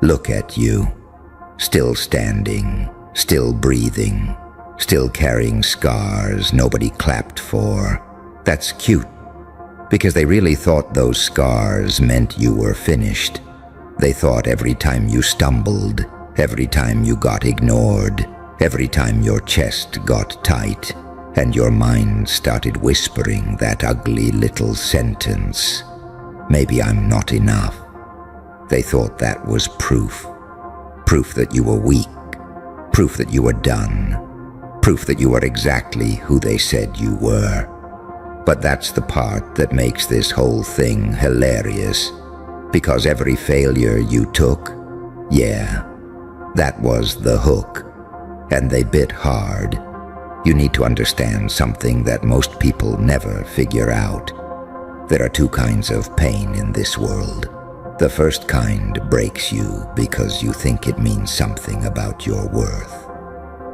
Look at you, still standing, still breathing, still carrying scars nobody clapped for. That's cute, because they really thought those scars meant you were finished. They thought every time you stumbled, every time you got ignored, every time your chest got tight, and your mind started whispering that ugly little sentence, "Maybe I'm not enough." They thought that was proof. Proof that you were weak. Proof that you were done. Proof that you were exactly who they said you were. But that's the part that makes this whole thing hilarious. Because every failure you took, yeah, that was the hook. And they bit hard. You need to understand something that most people never figure out. There are two kinds of pain in this world. The first kind breaks you because you think it means something about your worth.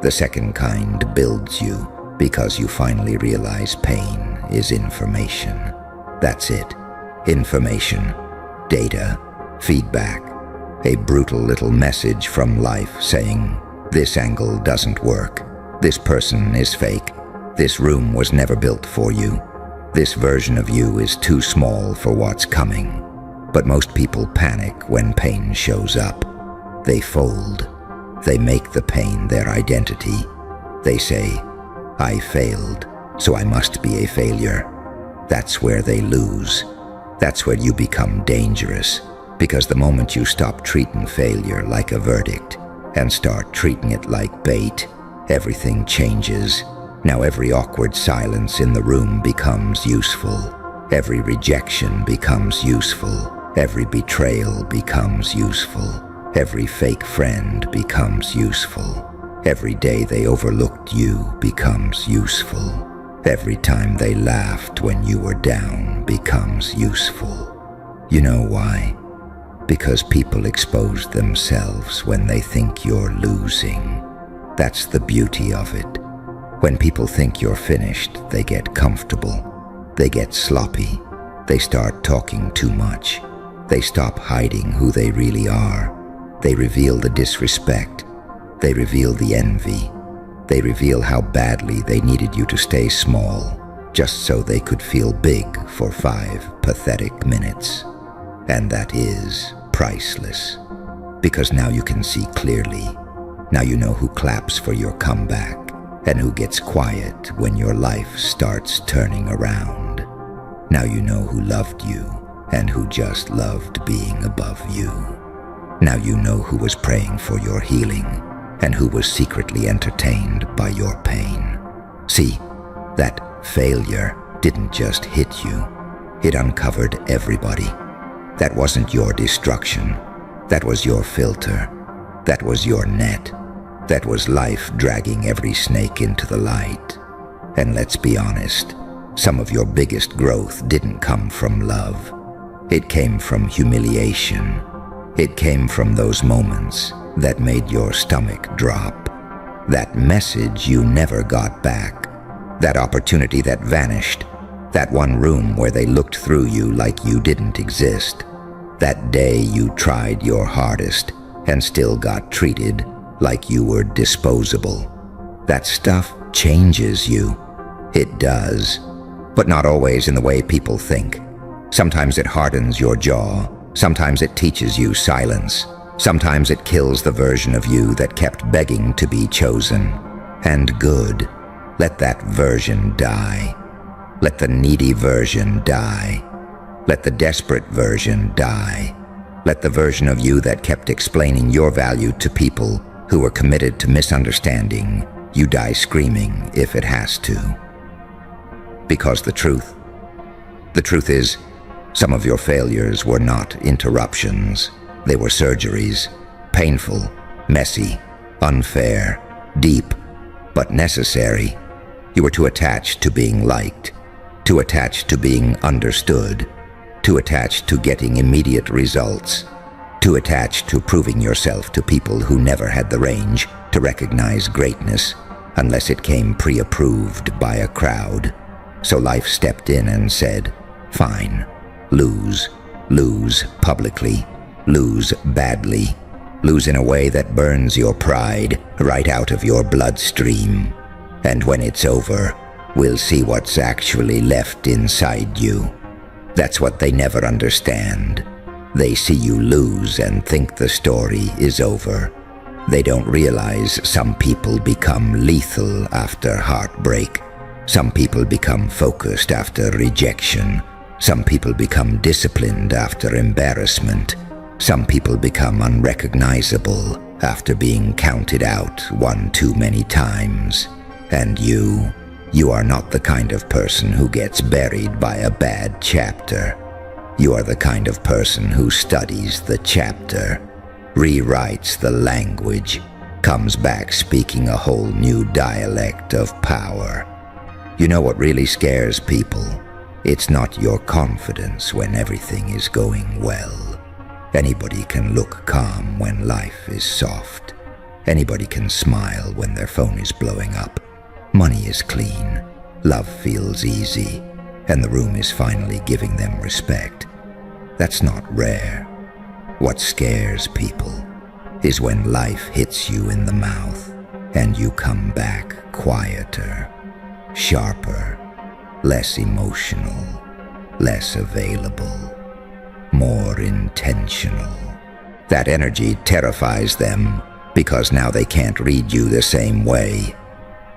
The second kind builds you because you finally realize pain is information. That's it. Information, data, feedback, a brutal little message from life saying, "This angle doesn't work. This person is fake. This room was never built for you. This version of you is too small for what's coming." But most people panic when pain shows up. They fold. They make the pain their identity. They say, "I failed, so I must be a failure." That's where they lose. That's where you become dangerous, because the moment you stop treating failure like a verdict and start treating it like bait, everything changes. Now every awkward silence in the room becomes useful. Every rejection becomes useful. Every betrayal becomes useful. Every fake friend becomes useful. Every day they overlooked you becomes useful. Every time they laughed when you were down becomes useful. You know why? Because people expose themselves when they think you're losing. That's the beauty of it. When people think you're finished, they get comfortable. They get sloppy. They start talking too much. They stop hiding who they really are. They reveal the disrespect. They reveal the envy. They reveal how badly they needed you to stay small, just so they could feel big for 5 pathetic minutes. And that is priceless. Because now you can see clearly. Now you know who claps for your comeback and who gets quiet when your life starts turning around. Now you know who loved you and who just loved being above you. Now you know who was praying for your healing and who was secretly entertained by your pain. See, that failure didn't just hit you. It uncovered everybody. That wasn't your destruction. That was your filter. That was your net. That was life dragging every snake into the light. And let's be honest, some of your biggest growth didn't come from love. It came from humiliation. It came from those moments that made your stomach drop. That message you never got back. That opportunity that vanished. That one room where they looked through you like you didn't exist. That day you tried your hardest and still got treated like you were disposable. That stuff changes you. It does. But not always in the way people think. Sometimes it hardens your jaw. Sometimes it teaches you silence. Sometimes it kills the version of you that kept begging to be chosen. And good. Let that version die. Let the needy version die. Let the desperate version die. Let the version of you that kept explaining your value to people who were committed to misunderstanding you die screaming if it has to. Because the truth is, some of your failures were not interruptions. They were surgeries, painful, messy, unfair, deep, but necessary. You were too attached to being liked, too attached to being understood, too attached to getting immediate results, too attached to proving yourself to people who never had the range to recognize greatness unless it came pre-approved by a crowd. So life stepped in and said, "Fine. Lose publicly, lose badly, lose in a way that burns your pride right out of your bloodstream. And when it's over, we'll see what's actually left inside you. That's what they never understand. They see you lose and think the story is over. They don't realize some people become lethal after heartbreak. Some people become focused after rejection. Some people become disciplined after embarrassment. Some people become unrecognizable after being counted out one too many times. And you are not the kind of person who gets buried by a bad chapter. You are the kind of person who studies the chapter, rewrites the language, comes back speaking a whole new dialect of power. You know what really scares people? It's not your confidence when everything is going well. Anybody can look calm when life is soft. Anybody can smile when their phone is blowing up. Money is clean, love feels easy, and the room is finally giving them respect. That's not rare. What scares people is when life hits you in the mouth and you come back quieter, sharper, less emotional, less available, more intentional. That energy terrifies them because now they can't read you the same way.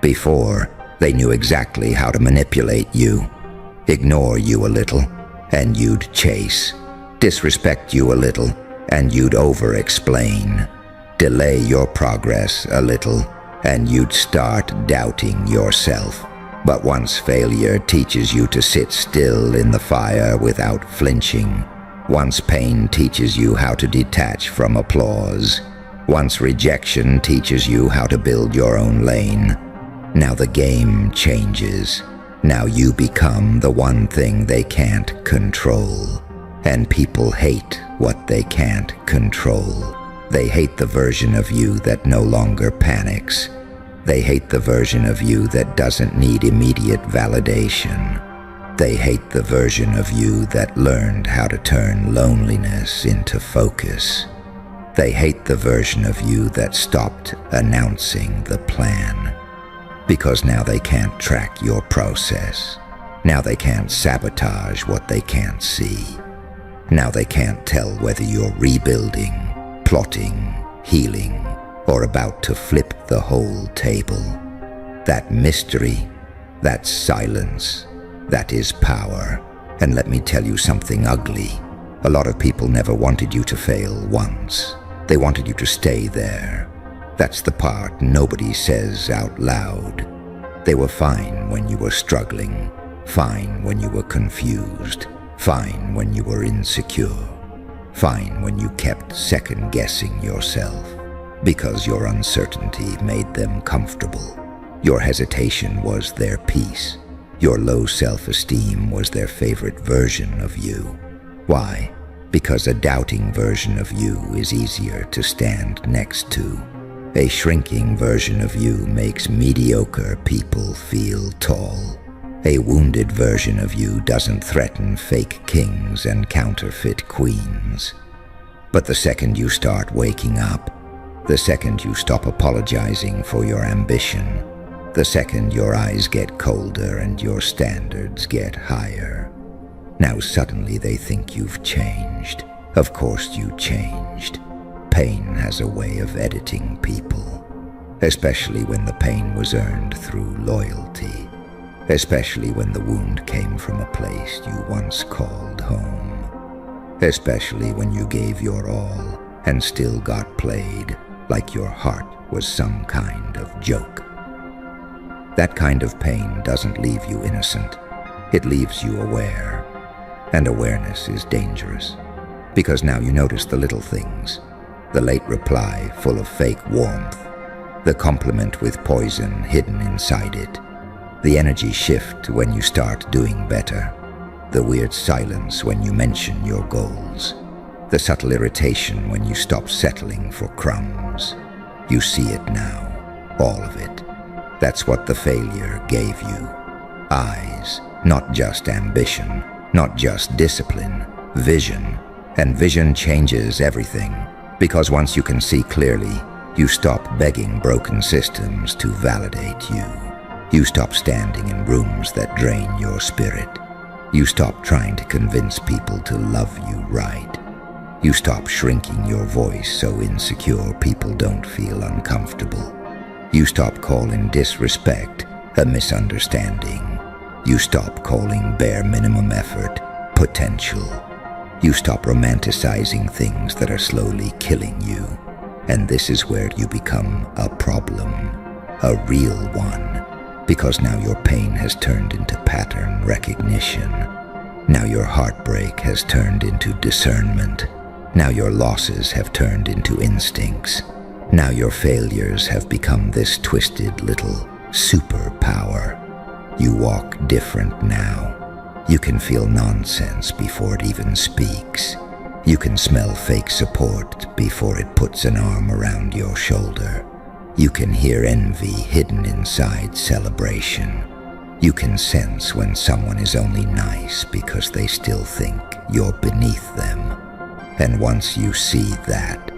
Before, they knew exactly how to manipulate you, ignore you a little, and you'd chase, disrespect you a little, and you'd over-explain, delay your progress a little, and you'd start doubting yourself. But once failure teaches you to sit still in the fire without flinching, once pain teaches you how to detach from applause, once rejection teaches you how to build your own lane, now the game changes. Now you become the one thing they can't control. And people hate what they can't control. They hate the version of you that no longer panics. They hate the version of you that doesn't need immediate validation. They hate the version of you that learned how to turn loneliness into focus. They hate the version of you that stopped announcing the plan. Because now they can't track your process. Now they can't sabotage what they can't see. Now they can't tell whether you're rebuilding, plotting, healing, or about to flip the whole table. That mystery, that silence, that is power. And let me tell you something ugly. A lot of people never wanted you to fail once. They wanted you to stay there. That's the part nobody says out loud. They were fine when you were struggling, fine when you were confused, fine when you were insecure, fine when you kept second-guessing yourself, because your uncertainty made them comfortable. Your hesitation was their peace. Your low self-esteem was their favorite version of you. Why? Because a doubting version of you is easier to stand next to. A shrinking version of you makes mediocre people feel tall. A wounded version of you doesn't threaten fake kings and counterfeit queens. But the second you start waking up, the second you stop apologizing for your ambition, the second your eyes get colder and your standards get higher, now suddenly they think you've changed. Of course you changed. Pain has a way of editing people, especially when the pain was earned through loyalty, especially when the wound came from a place you once called home, especially when you gave your all and still got played like your heart was some kind of joke. That kind of pain doesn't leave you innocent. It leaves you aware, and awareness is dangerous, because now you notice the little things. The late reply full of fake warmth, the compliment with poison hidden inside it, the energy shift when you start doing better, the weird silence when you mention your goals, the subtle irritation when you stop settling for crumbs. You see it now, all of it. That's what the failure gave you. Eyes, not just ambition, not just discipline, vision. And vision changes everything. Because once you can see clearly, you stop begging broken systems to validate you. You stop standing in rooms that drain your spirit. You stop trying to convince people to love you right. You stop shrinking your voice so insecure people don't feel uncomfortable. You stop calling disrespect a misunderstanding. You stop calling bare minimum effort potential. You stop romanticizing things that are slowly killing you. And this is where you become a problem, a real one, because now your pain has turned into pattern recognition. Now your heartbreak has turned into discernment. Now your losses have turned into instincts. Now your failures have become this twisted little superpower. You walk different now. You can feel nonsense before it even speaks. You can smell fake support before it puts an arm around your shoulder. You can hear envy hidden inside celebration. You can sense when someone is only nice because they still think you're beneath them. And once you see that,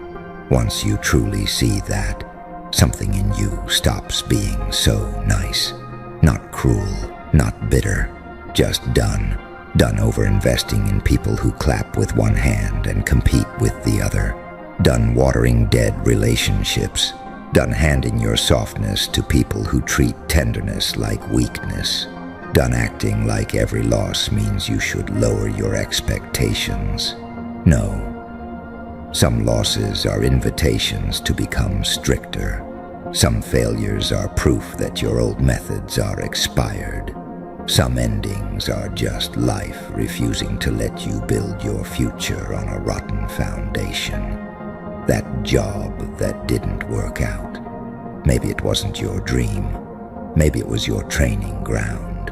once you truly see that, something in you stops being so nice. Not cruel, not bitter, just done. Done over-investing in people who clap with one hand and compete with the other. Done watering dead relationships. Done handing your softness to people who treat tenderness like weakness. Done acting like every loss means you should lower your expectations. No. Some losses are invitations to become stricter. Some failures are proof that your old methods are expired. Some endings are just life refusing to let you build your future on a rotten foundation. That job that didn't work out. Maybe it wasn't your dream. Maybe it was your training ground.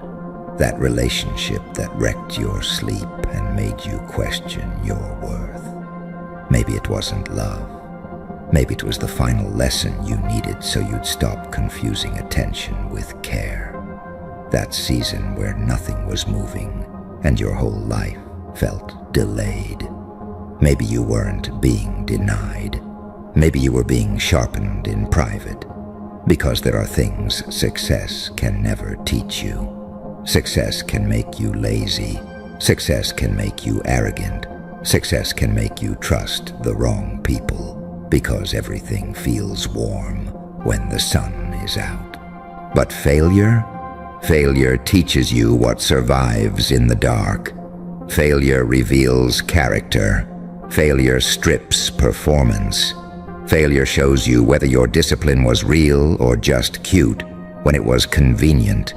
That relationship that wrecked your sleep and made you question your worth. Maybe it wasn't love. Maybe it was the final lesson you needed so you'd stop confusing attention with care. That season where nothing was moving and your whole life felt delayed. Maybe you weren't being denied. Maybe you were being sharpened in private. Because there are things success can never teach you. Success can make you lazy. Success can make you arrogant. Success can make you trust the wrong people. Because everything feels warm when the sun is out. But failure teaches you what survives in the dark. Failure reveals character. Failure strips performance. Failure shows you whether your discipline was real or just cute when it was convenient.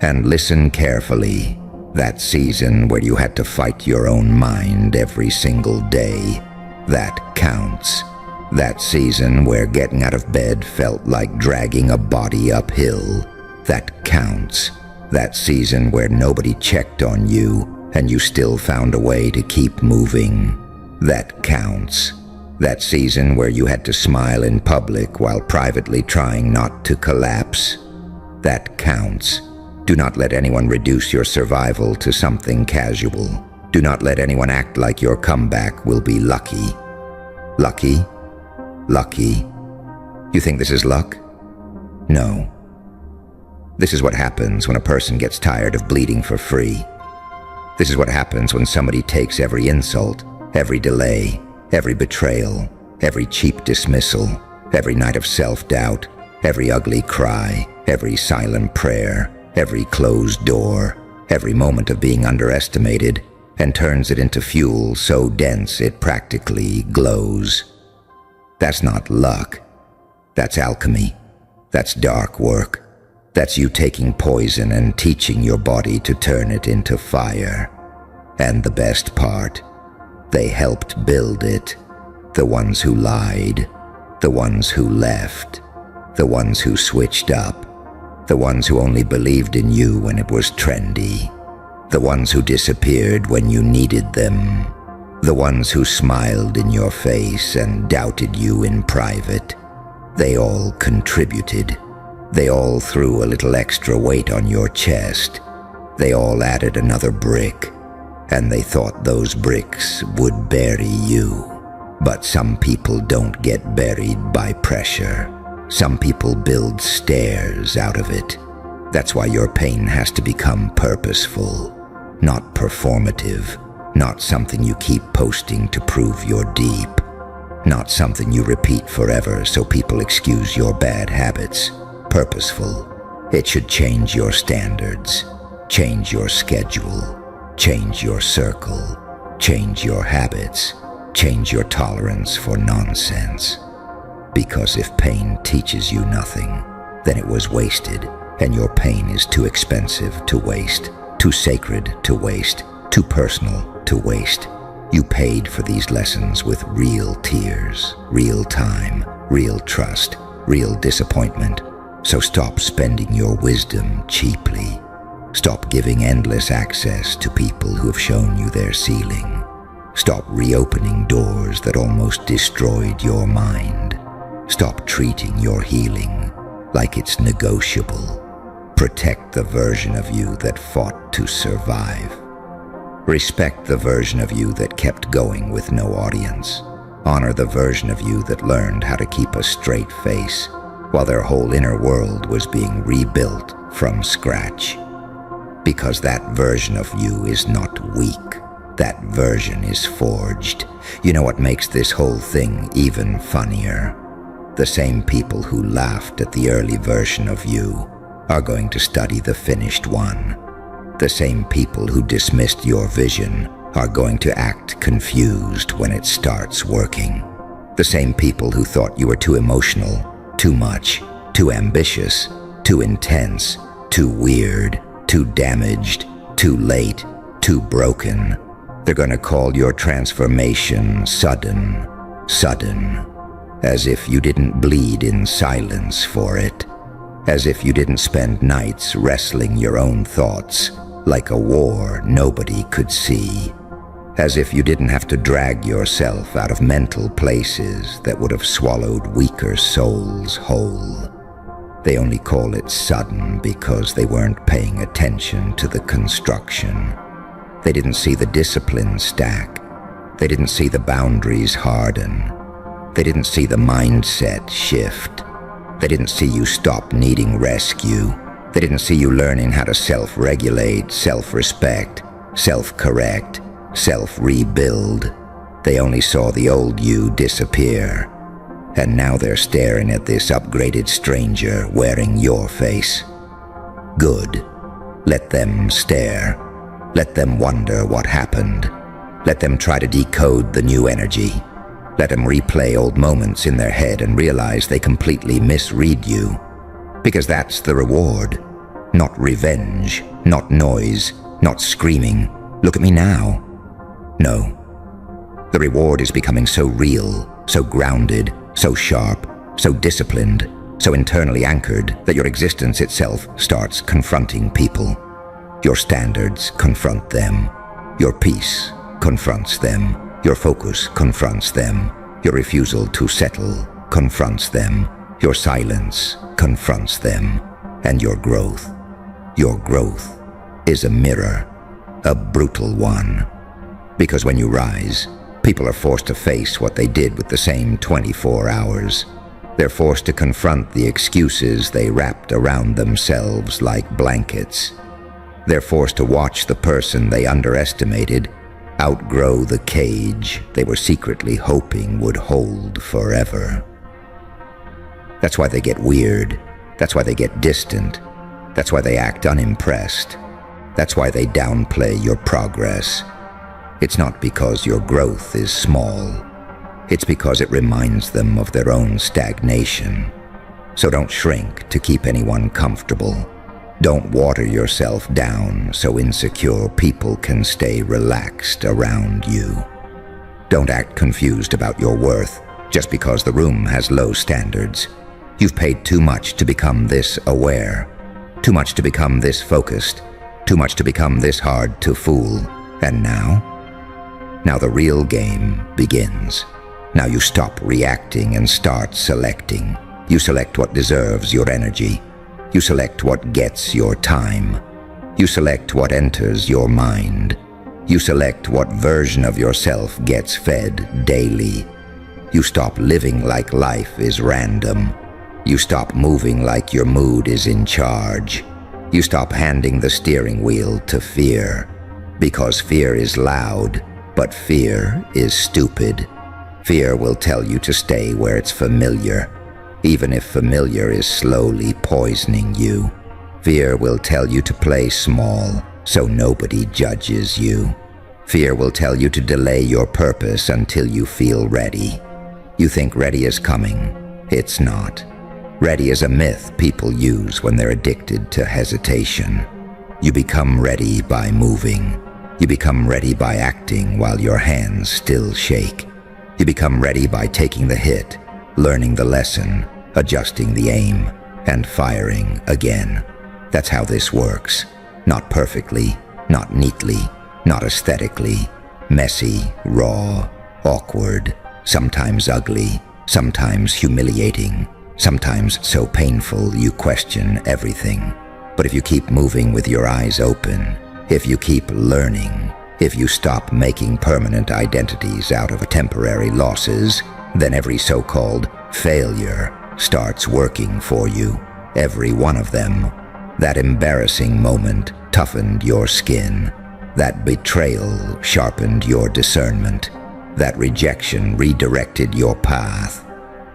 And listen carefully. That season where you had to fight your own mind every single day, that counts. That season where getting out of bed felt like dragging a body uphill, that counts. That season where nobody checked on you and you still found a way to keep moving, that counts. That season where you had to smile in public while privately trying not to collapse, that counts. Do not let anyone reduce your survival to something casual. Do not let anyone act like your comeback will be lucky. Lucky? Lucky? You think this is luck? No. This is what happens when a person gets tired of bleeding for free. This is what happens when somebody takes every insult, every delay, every betrayal, every cheap dismissal, every night of self-doubt, every ugly cry, every silent prayer, every closed door, every moment of being underestimated, and turns it into fuel so dense it practically glows. That's not luck. That's alchemy. That's dark work. That's you taking poison and teaching your body to turn it into fire. And the best part, they helped build it. The ones who lied, the ones who left, the ones who switched up, the ones who only believed in you when it was trendy, the ones who disappeared when you needed them, the ones who smiled in your face and doubted you in private. They all contributed. They all threw a little extra weight on your chest. They all added another brick, and they thought those bricks would bury you. But some people don't get buried by pressure. Some people build stairs out of it. That's why your pain has to become purposeful, not performative, not something you keep posting to prove you're deep, not something you repeat forever so people excuse your bad habits. Purposeful. It should change your standards, change your schedule, change your circle, change your habits, change your tolerance for nonsense. Because if pain teaches you nothing, then it was wasted, and your pain is too expensive to waste, too sacred to waste, too personal to waste. You paid for these lessons with real tears, real time, real trust, real disappointment. So stop spending your wisdom cheaply. Stop giving endless access to people who have shown you their ceiling. Stop reopening doors that almost destroyed your mind. Stop treating your healing like it's negotiable. Protect the version of you that fought to survive. Respect the version of you that kept going with no audience. Honor the version of you that learned how to keep a straight face while their whole inner world was being rebuilt from scratch. Because that version of you is not weak. That version is forged. You know what makes this whole thing even funnier? The same people who laughed at the early version of you are going to study the finished one. The same people who dismissed your vision are going to act confused when it starts working. The same people who thought you were too emotional, too much, too ambitious, too intense, too weird, too damaged, too late, too broken. They're gonna call your transformation sudden, as if you didn't bleed in silence for it, as if you didn't spend nights wrestling your own thoughts like a war nobody could see, as if you didn't have to drag yourself out of mental places that would have swallowed weaker souls whole. They only call it sudden because they weren't paying attention to the construction. They didn't see the discipline stack. They didn't see the boundaries harden. They didn't see the mindset shift. They didn't see you stop needing rescue. They didn't see you learning how to self-regulate, self-respect, self-correct, self-rebuild. They only saw the old you disappear. And now they're staring at this upgraded stranger wearing your face. Good. Let them stare. Let them wonder what happened. Let them try to decode the new energy. Let them replay old moments in their head and realize they completely misread you. Because that's the reward. Not revenge, not noise, not screaming. Look at me now. No. The reward is becoming so real, so grounded, so sharp, so disciplined, so internally anchored that your existence itself starts confronting people. Your standards confront them. Your peace confronts them. Your focus confronts them. Your refusal to settle confronts them. Your silence confronts them. And your growth is a mirror, a brutal one. Because when you rise, people are forced to face what they did with the same 24 hours. They're forced to confront the excuses they wrapped around themselves like blankets. They're forced to watch the person they underestimated outgrow the cage they were secretly hoping would hold forever. That's why they get weird. That's why they get distant. That's why they act unimpressed. That's why they downplay your progress. It's not because your growth is small. It's because it reminds them of their own stagnation. So don't shrink to keep anyone comfortable. Don't water yourself down so insecure people can stay relaxed around you. Don't act confused about your worth just because the room has low standards. You've paid too much to become this aware, too much to become this focused, too much to become this hard to fool. And now the real game begins. Now you stop reacting and start selecting. You select what deserves your energy. You select what gets your time. You select what enters your mind. You select what version of yourself gets fed daily. You stop living like life is random. You stop moving like your mood is in charge. You stop handing the steering wheel to fear. Because fear is loud, but fear is stupid. Fear will tell you to stay where it's familiar, even if familiar is slowly poisoning you. Fear will tell you to play small, so nobody judges you. Fear will tell you to delay your purpose until you feel ready. You think ready is coming. It's not. Ready is a myth people use when they're addicted to hesitation. You become ready by moving. You become ready by acting while your hands still shake. You become ready by taking the hit, learning the lesson, adjusting the aim, and firing again. That's how this works. Not perfectly, not neatly, not aesthetically. Messy, raw, awkward, sometimes ugly, sometimes humiliating, sometimes so painful you question everything. But if you keep moving with your eyes open, if you keep learning, if you stop making permanent identities out of temporary losses, then every so-called failure starts working for you. Every one of them. That embarrassing moment toughened your skin. That betrayal sharpened your discernment. That rejection redirected your path.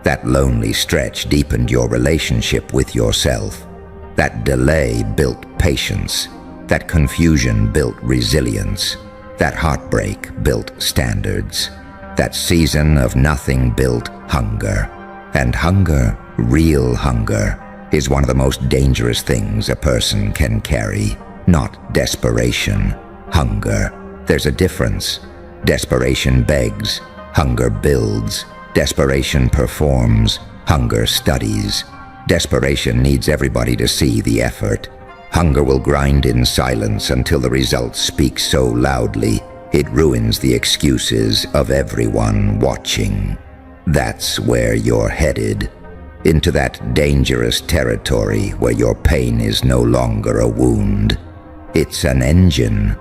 That lonely stretch deepened your relationship with yourself. That delay built patience. That confusion built resilience. That heartbreak built standards. That season of nothing built hunger. And hunger, real hunger, is one of the most dangerous things a person can carry. Not desperation, hunger. There's a difference. Desperation begs, hunger builds. Desperation performs, hunger studies. Desperation needs everybody to see the effort. Hunger will grind in silence until the results speak so loudly it ruins the excuses of everyone watching. That's where you're headed. Into that dangerous territory where your pain is no longer a wound. It's an engine,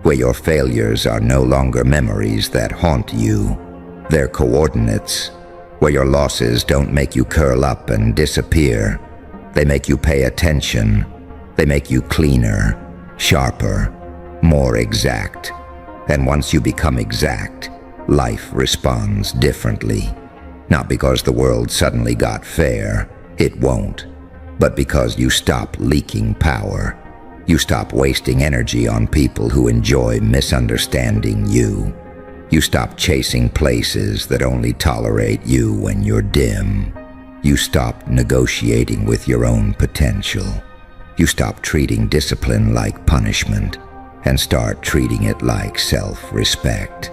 where your failures are no longer memories that haunt you. They're coordinates, where your losses don't make you curl up and disappear. They make you pay attention. They make you cleaner, sharper, more exact. And once you become exact, life responds differently. Not because the world suddenly got fair, it won't, but because you stop leaking power. You stop wasting energy on people who enjoy misunderstanding you. You stop chasing places that only tolerate you when you're dim. You stop negotiating with your own potential. You stop treating discipline like punishment and start treating it like self-respect.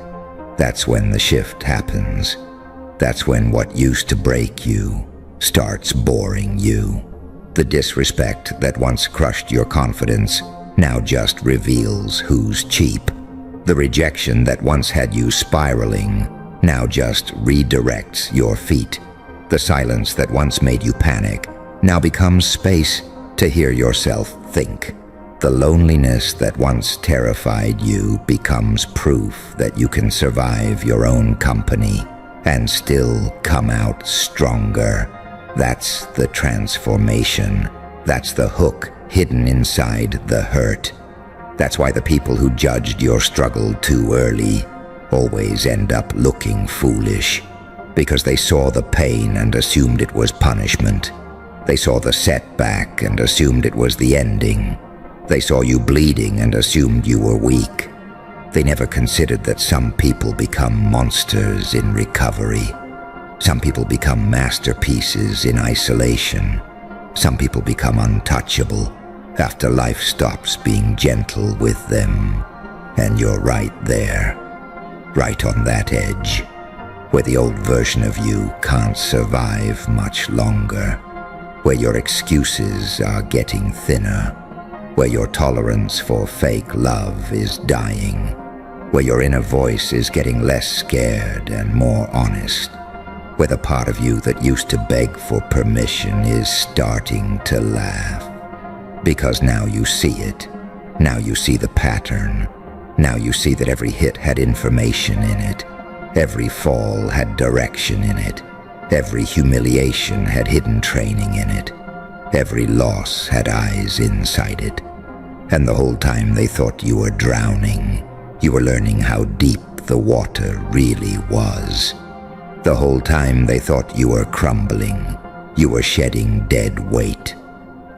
That's when the shift happens. That's when what used to break you starts boring you. The disrespect that once crushed your confidence now just reveals who's cheap. The rejection that once had you spiraling now just redirects your feet. The silence that once made you panic now becomes space to hear yourself think. The loneliness that once terrified you becomes proof that you can survive your own company and still come out stronger. That's the transformation. That's the hook hidden inside the hurt. That's why the people who judged your struggle too early always end up looking foolish, because they saw the pain and assumed it was punishment. They saw the setback and assumed it was the ending. They saw you bleeding and assumed you were weak. They never considered that some people become monsters in recovery. Some people become masterpieces in isolation. Some people become untouchable after life stops being gentle with them. And you're right there, right on that edge, where the old version of you can't survive much longer, where your excuses are getting thinner, where your tolerance for fake love is dying, where your inner voice is getting less scared and more honest, where the part of you that used to beg for permission is starting to laugh. Because now you see it. Now you see the pattern. Now you see that every hit had information in it. Every fall had direction in it. Every humiliation had hidden training in it. Every loss had eyes inside it. And the whole time they thought you were drowning, you were learning how deep the water really was. The whole time they thought you were crumbling, you were shedding dead weight.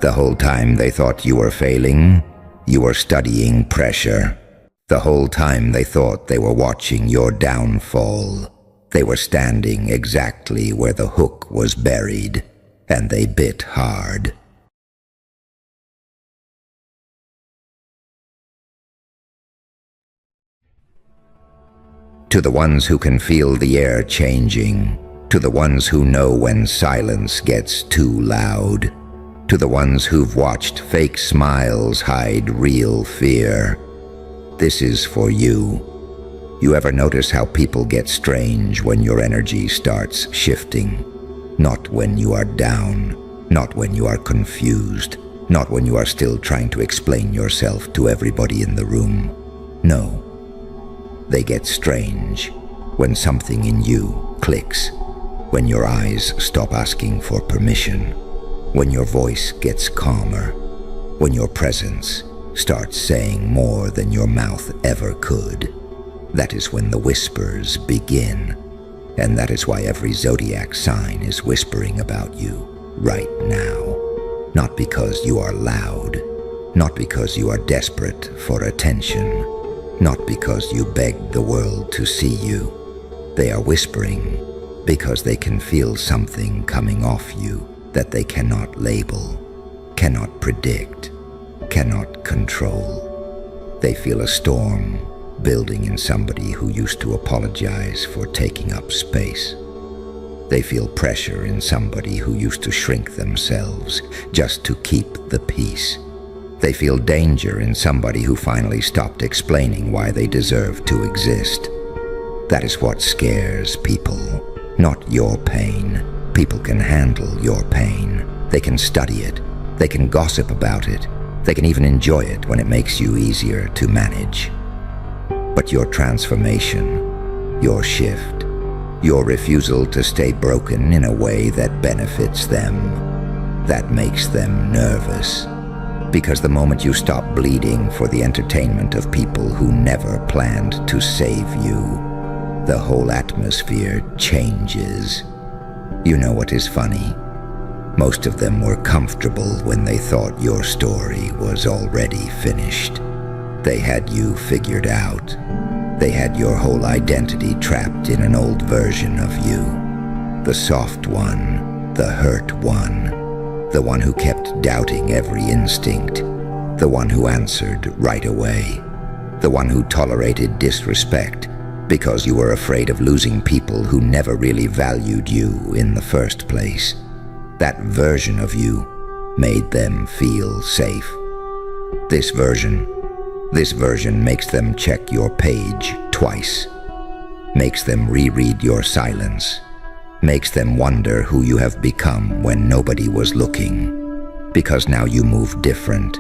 The whole time they thought you were failing, you were studying pressure. The whole time they thought they were watching your downfall, they were standing exactly where the hook was buried, and they bit hard. To the ones who can feel the air changing, to the ones who know when silence gets too loud, to the ones who've watched fake smiles hide real fear, this is for you. You ever notice how people get strange when your energy starts shifting? Not when you are down, not when you are confused, not when you are still trying to explain yourself to everybody in the room. No. They get strange when something in you clicks, when your eyes stop asking for permission, when your voice gets calmer, when your presence starts saying more than your mouth ever could. That is when the whispers begin, and that is why every zodiac sign is whispering about you right now. Not because you are loud, not because you are desperate for attention, not because you begged the world to see you. They are whispering because they can feel something coming off you that they cannot label, cannot predict, cannot control. They feel a storm building in somebody who used to apologize for taking up space. They feel pressure in somebody who used to shrink themselves just to keep the peace. They feel danger in somebody who finally stopped explaining why they deserve to exist. That is what scares people, not your pain. People can handle your pain. They can study it. They can gossip about it. They can even enjoy it when it makes you easier to manage. But your transformation, your shift, your refusal to stay broken in a way that benefits them, that makes them nervous. Because the moment you stop bleeding for the entertainment of people who never planned to save you, the whole atmosphere changes. You know what is funny? Most of them were comfortable when they thought your story was already finished. They had you figured out. They had your whole identity trapped in an old version of you. The soft one, the hurt one, the one who kept doubting every instinct, the one who answered right away, the one who tolerated disrespect because you were afraid of losing people who never really valued you in the first place. That version of you made them feel safe. This version makes them check your page twice, makes them reread your silence, makes them wonder who you have become when nobody was looking. Because now you move different.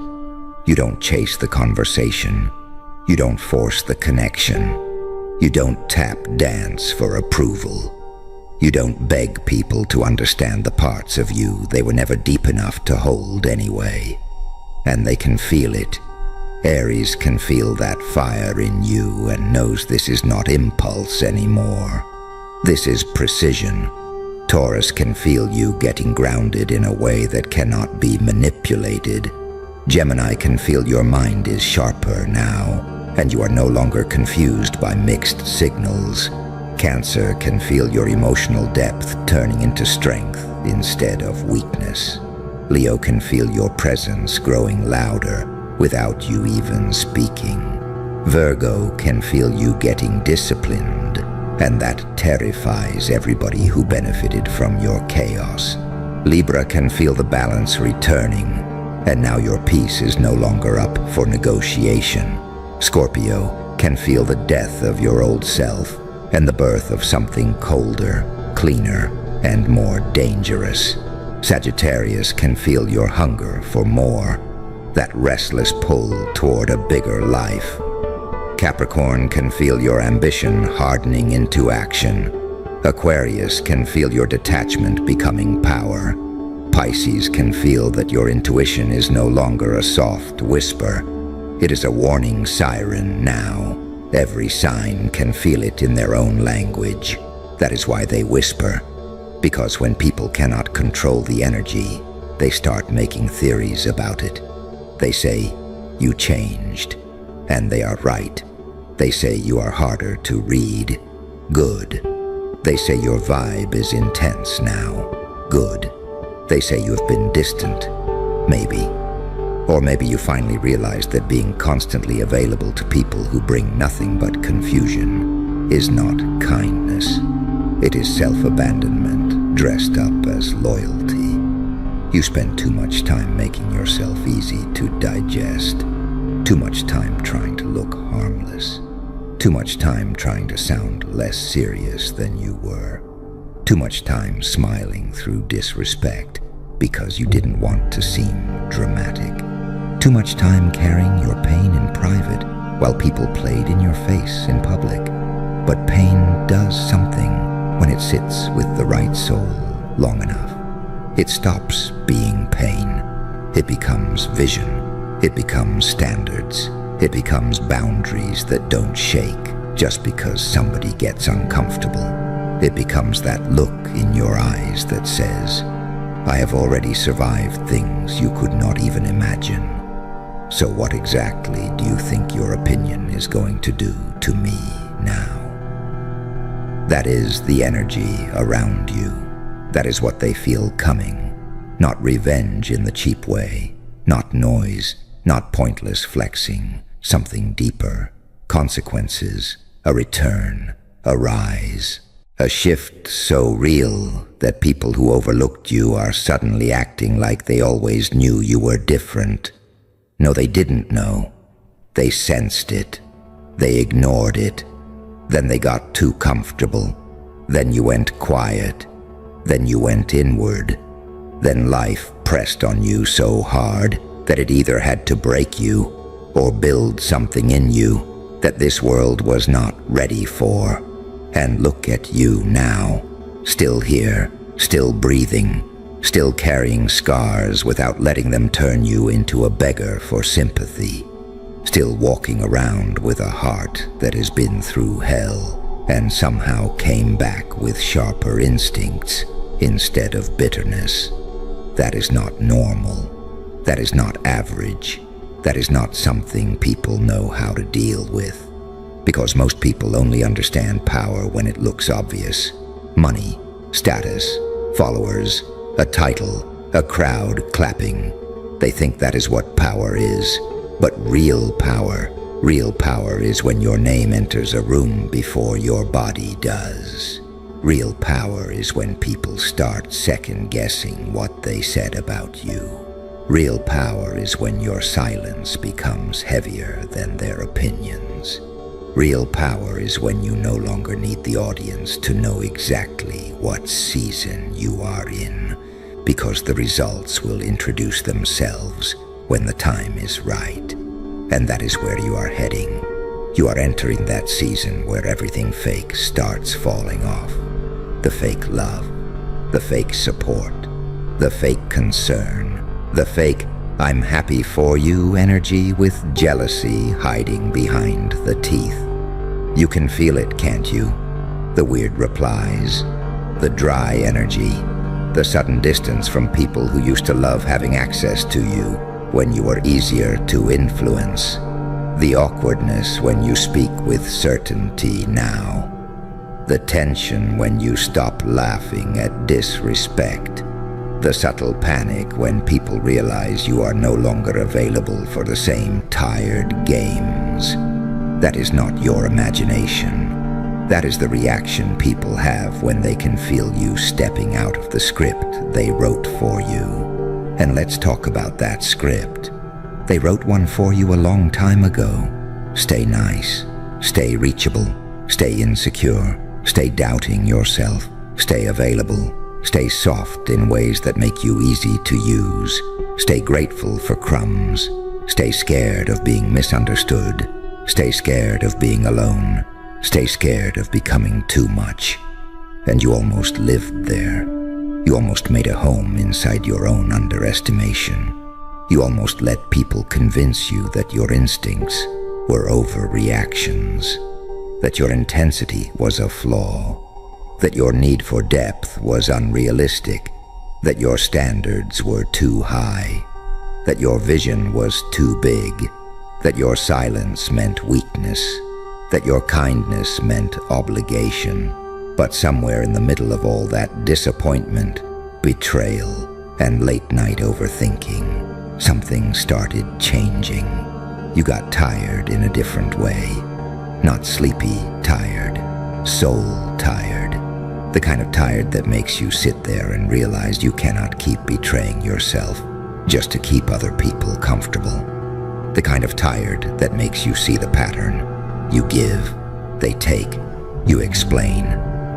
You don't chase the conversation. You don't force the connection. You don't tap dance for approval. You don't beg people to understand the parts of you they were never deep enough to hold anyway. And they can feel it. Aries can feel that fire in you and knows this is not impulse anymore. This is precision. Taurus can feel you getting grounded in a way that cannot be manipulated. Gemini can feel your mind is sharper now, and you are no longer confused by mixed signals. Cancer can feel your emotional depth turning into strength instead of weakness. Leo can feel your presence growing louder without you even speaking. Virgo can feel you getting disciplined, and that terrifies everybody who benefited from your chaos. Libra can feel the balance returning, and now your peace is no longer up for negotiation. Scorpio can feel the death of your old self and the birth of something colder, cleaner, and more dangerous. Sagittarius can feel your hunger for more, that restless pull toward a bigger life. Capricorn can feel your ambition hardening into action. Aquarius can feel your detachment becoming power. Pisces can feel that your intuition is no longer a soft whisper. It is a warning siren now. Every sign can feel it in their own language. That is why they whisper. Because when people cannot control the energy, they start making theories about it. They say, "You changed." And they are right. They say you are harder to read. Good. They say your vibe is intense now. Good. They say you have been distant. Maybe. Or maybe you finally realized that being constantly available to people who bring nothing but confusion is not kindness. It is self-abandonment dressed up as loyalty. You spend too much time making yourself easy to digest. Too much time trying to look harmless. Too much time trying to sound less serious than you were. Too much time smiling through disrespect because you didn't want to seem dramatic. Too much time carrying your pain in private while people played in your face in public. But pain does something when it sits with the right soul long enough. It stops being pain. It becomes vision. It becomes standards. It becomes boundaries that don't shake just because somebody gets uncomfortable. It becomes that look in your eyes that says, "I have already survived things you could not even imagine. So what exactly do you think your opinion is going to do to me now?" That is the energy around you. That is what they feel coming. Not revenge in the cheap way. Not noise. Not pointless flexing. Something deeper. Consequences. A return. A rise. A shift so real that people who overlooked you are suddenly acting like they always knew you were different. No, they didn't know. They sensed it. They ignored it. Then they got too comfortable. Then you went quiet. Then you went inward. Then life pressed on you so hard that it either had to break you or build something in you that this world was not ready for. And look at you now, still here, still breathing, still carrying scars without letting them turn you into a beggar for sympathy, still walking around with a heart that has been through hell and somehow came back with sharper instincts instead of bitterness. That is not normal. That is not average. That is not something people know how to deal with. Because most people only understand power when it looks obvious. Money, status, followers, a title, a crowd clapping. They think that is what power is. But real power is when your name enters a room before your body does. Real power is when people start second-guessing what they said about you. Real power is when your silence becomes heavier than their opinions. Real power is when you no longer need the audience to know exactly what season you are in, because the results will introduce themselves when the time is right. And that is where you are heading. You are entering that season where everything fake starts falling off. The fake love, the fake support, the fake concern, the fake "I'm happy for you" energy with jealousy hiding behind the teeth. You can feel it, can't you? The weird replies, the dry energy, the sudden distance from people who used to love having access to you when you were easier to influence. The awkwardness when you speak with certainty now. The tension when you stop laughing at disrespect. The subtle panic when people realize you are no longer available for the same tired games. That is not your imagination. That is the reaction people have when they can feel you stepping out of the script they wrote for you. And let's talk about that script. They wrote one for you a long time ago. Stay nice, stay reachable, stay insecure, stay doubting yourself, stay available, stay soft in ways that make you easy to use, stay grateful for crumbs, stay scared of being misunderstood, Stay scared of being alone. Stay scared of becoming too much. And you almost lived there. You almost made a home inside your own underestimation. You almost let people convince you that your instincts were overreactions, that your intensity was a flaw, that your need for depth was unrealistic, that your standards were too high, that your vision was too big, that your silence meant weakness, that your kindness meant obligation. But somewhere in the middle of all that disappointment, betrayal, and late-night overthinking, something started changing. You got tired in a different way. Not sleepy tired, soul tired. The kind of tired that makes you sit there and realize you cannot keep betraying yourself just to keep other people comfortable. The kind of tired that makes you see the pattern. You give, they take, you explain,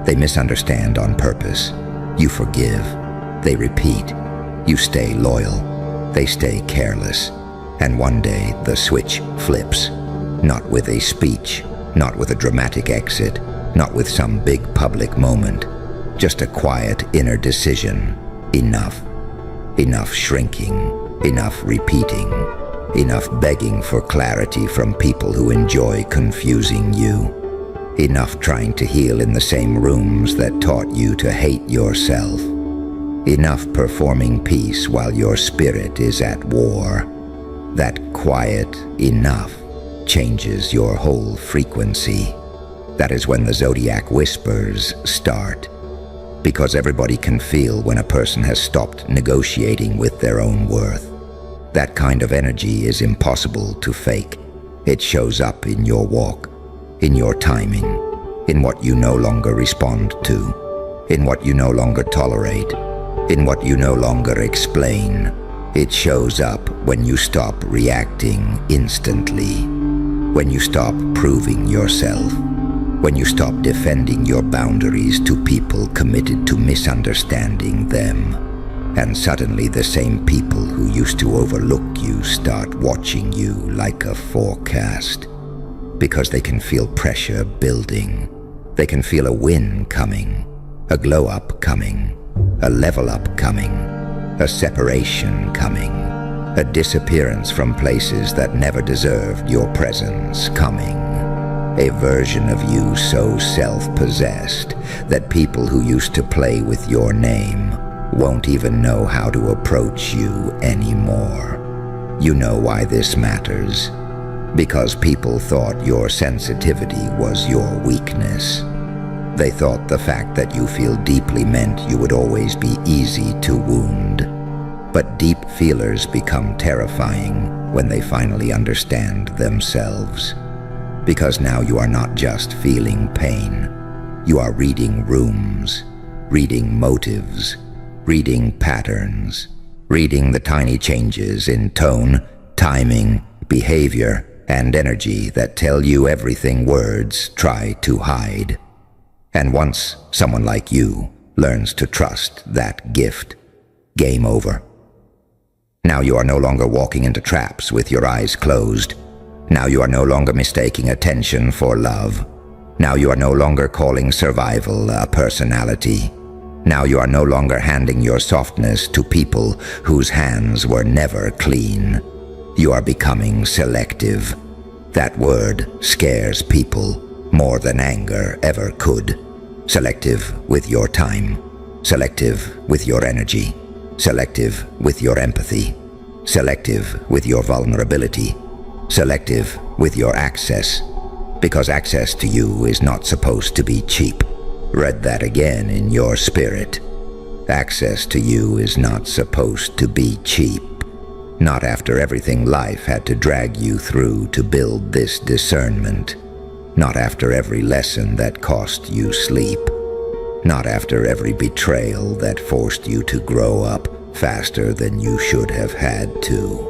they misunderstand on purpose, you forgive, they repeat, you stay loyal, they stay careless, and one day the switch flips, not with a speech, not with a dramatic exit, not with some big public moment, just a quiet inner decision. Enough. Enough shrinking, enough repeating, enough begging for clarity from people who enjoy confusing you, enough trying to heal in the same rooms that taught you to hate yourself, enough performing peace while your spirit is at war. That quiet enough changes your whole frequency. That is when the zodiac whispers start. Because everybody can feel when a person has stopped negotiating with their own worth. That kind of energy is impossible to fake. It shows up in your walk, in your timing, in what you no longer respond to, in what you no longer tolerate, in what you no longer explain. It shows up when you stop reacting instantly, when you stop proving yourself, when you stop defending your boundaries to people committed to misunderstanding them. And suddenly the same people who used to overlook you start watching you like a forecast, because they can feel pressure building. They can feel a win coming, a glow up coming, a level up coming, a separation coming, a disappearance from places that never deserved your presence coming. A version of you so self-possessed that people who used to play with your name won't even know how to approach you anymore. You know why this matters? Because people thought your sensitivity was your weakness. They thought the fact that you feel deeply meant you would always be easy to wound. But deep feelers become terrifying when they finally understand themselves. Because now you are not just feeling pain. You are reading rooms, reading motives, reading patterns, reading the tiny changes in tone, timing, behavior, and energy that tell you everything words try to hide. And once someone like you learns to trust that gift, game over. Now you are no longer walking into traps with your eyes closed. Now you are no longer mistaking attention for love. Now you are no longer calling survival a personality. Now you are no longer handing your softness to people whose hands were never clean. You are becoming selective. That word scares people more than anger ever could. Selective with your time. Selective with your energy. Selective with your empathy. Selective with your vulnerability. Selective with your access, because access to you is not supposed to be cheap. Read that again in your spirit. Access to you is not supposed to be cheap. Not after everything life had to drag you through to build this discernment. Not after every lesson that cost you sleep. Not after every betrayal that forced you to grow up faster than you should have had to.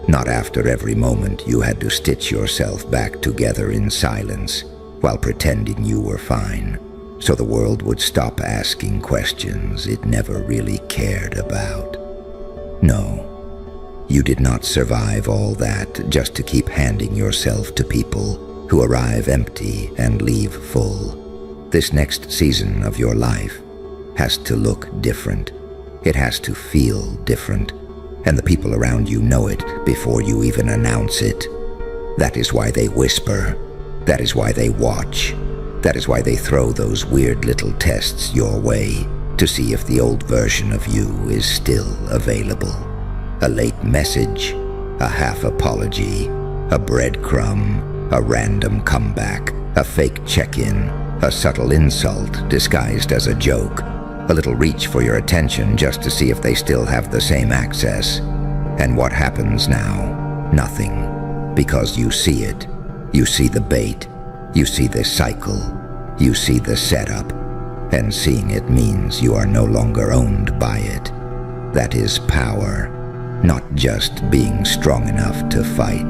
Not after every moment you had to stitch yourself back together in silence while pretending you were fine, so the world would stop asking questions it never really cared about. No, You did not survive all that just to keep handing yourself to people who arrive empty and leave full. This next season of your life has to look different. It has to feel different. And the people around you know it before you even announce it. That is why they whisper. That is why they watch. That is why they throw those weird little tests your way to see if the old version of you is still available. A late message, a half apology, a breadcrumb, a random comeback, a fake check-in, a subtle insult disguised as a joke, a little reach for your attention just to see if they still have the same access. And what happens now? Nothing. Because you see it. You see the bait. You see the cycle. You see the setup. And seeing it means you are no longer owned by it. That is power. Not just being strong enough to fight.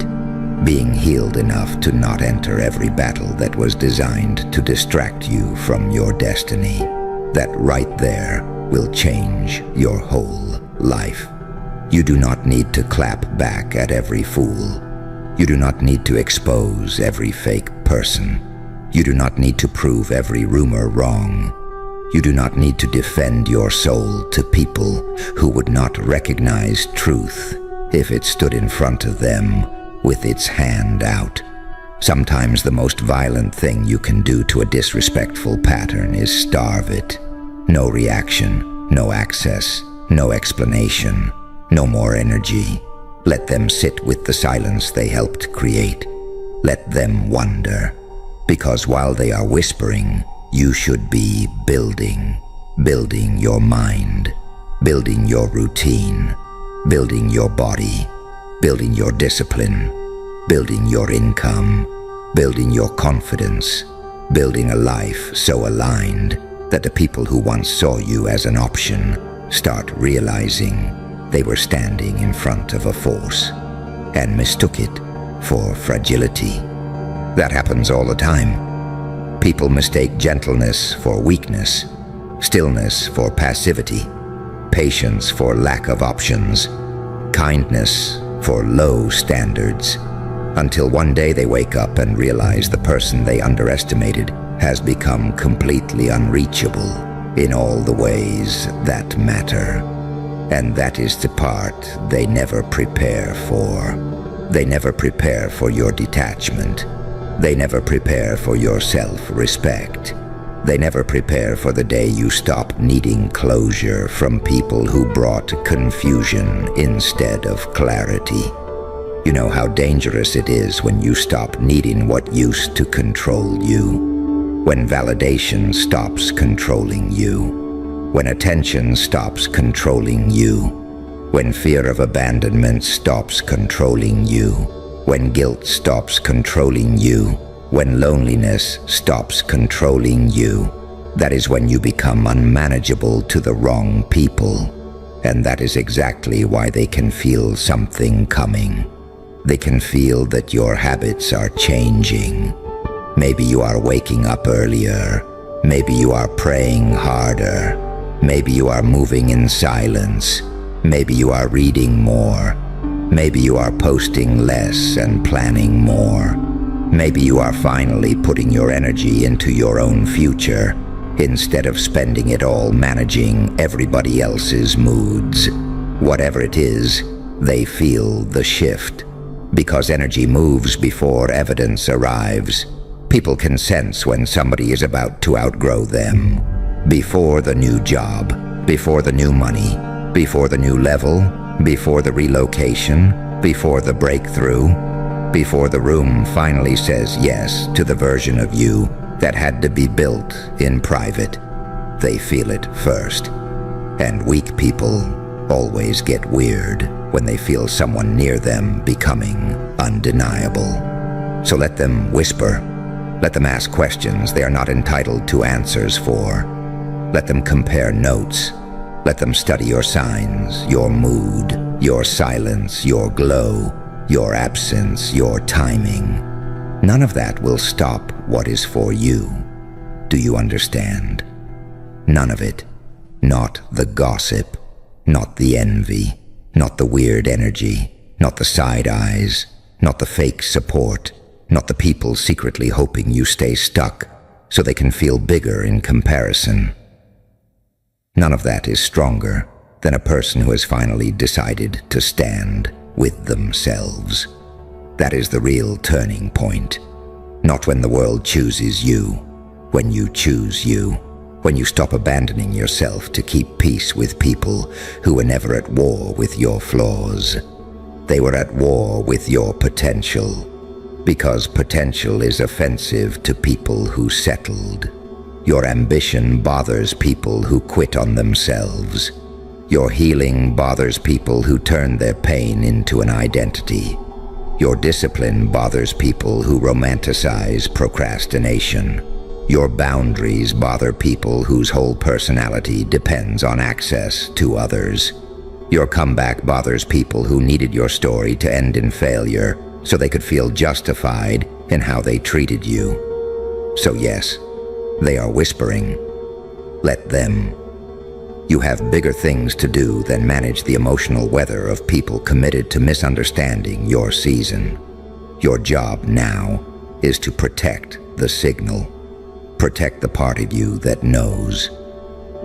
Being healed enough to not enter every battle that was designed to distract you from your destiny. That right there will change your whole life. You do not need to clap back at every fool. You do not need to expose every fake person. You do not need to prove every rumor wrong. You do not need to defend your soul to people who would not recognize truth if it stood in front of them with its hand out. Sometimes the most violent thing you can do to a disrespectful pattern is starve it. No reaction, no access, no explanation, no more energy. Let them sit with the silence they helped create. Let them wonder. Because while they are whispering, you should be building your mind, building your routine, building your body, building your discipline, building your income, building your confidence, building a life so aligned that the people who once saw you as an option start realizing they were standing in front of a force and mistook it for fragility. That happens all the time. People mistake gentleness for weakness, stillness for passivity, patience for lack of options, kindness for low standards, until one day they wake up and realize the person they underestimated has become completely unreachable in all the ways that matter. And that is the part they never prepare for. They never prepare for your detachment. They never prepare for your self-respect. They never prepare for the day you stop needing closure from people who brought confusion instead of clarity. You know how dangerous it is when you stop needing what used to control you. When validation stops controlling you. When attention stops controlling you. When fear of abandonment stops controlling you. When guilt stops controlling you, when loneliness stops controlling you, that is when you become unmanageable to the wrong people. And that is exactly why they can feel something coming. They can feel that your habits are changing. Maybe you are waking up earlier. Maybe you are praying harder. Maybe you are moving in silence. Maybe you are reading more. Maybe you are posting less and planning more. Maybe you are finally putting your energy into your own future instead of spending it all managing everybody else's moods. Whatever it is, they feel the shift. Because energy moves before evidence arrives. People can sense when somebody is about to outgrow them. Before the new job, before the new money, before the new level, before the relocation, before the breakthrough, before the room finally says yes to the version of you that had to be built in private. They feel it first. And weak people always get weird when they feel someone near them becoming undeniable. So let them whisper. Let them ask questions they are not entitled to answers for. Let them compare notes. Let them study your signs, your mood, your silence, your glow, your absence, your timing. None of that will stop what is for you. Do you understand? None of it. Not the gossip, not the envy, Not the weird energy, not the side eyes, not the fake support, not the people secretly hoping you stay stuck so they can feel bigger in comparison. None of that is stronger than a person who has finally decided to stand with themselves. That is the real turning point. Not when the world chooses you, when you choose you, when you stop abandoning yourself to keep peace with people who were never at war with your flaws. They were at war with your potential, because potential is offensive to people who settled. Your ambition bothers people who quit on themselves. Your healing bothers people who turn their pain into an identity. Your discipline bothers people who romanticize procrastination. Your boundaries bother people whose whole personality depends on access to others. Your comeback bothers people who needed your story to end in failure so they could feel justified in how they treated you. So yes, they are whispering. Let them. You have bigger things to do than manage the emotional weather of people committed to misunderstanding your season. Your job now is to protect the signal. Protect the part of you that knows.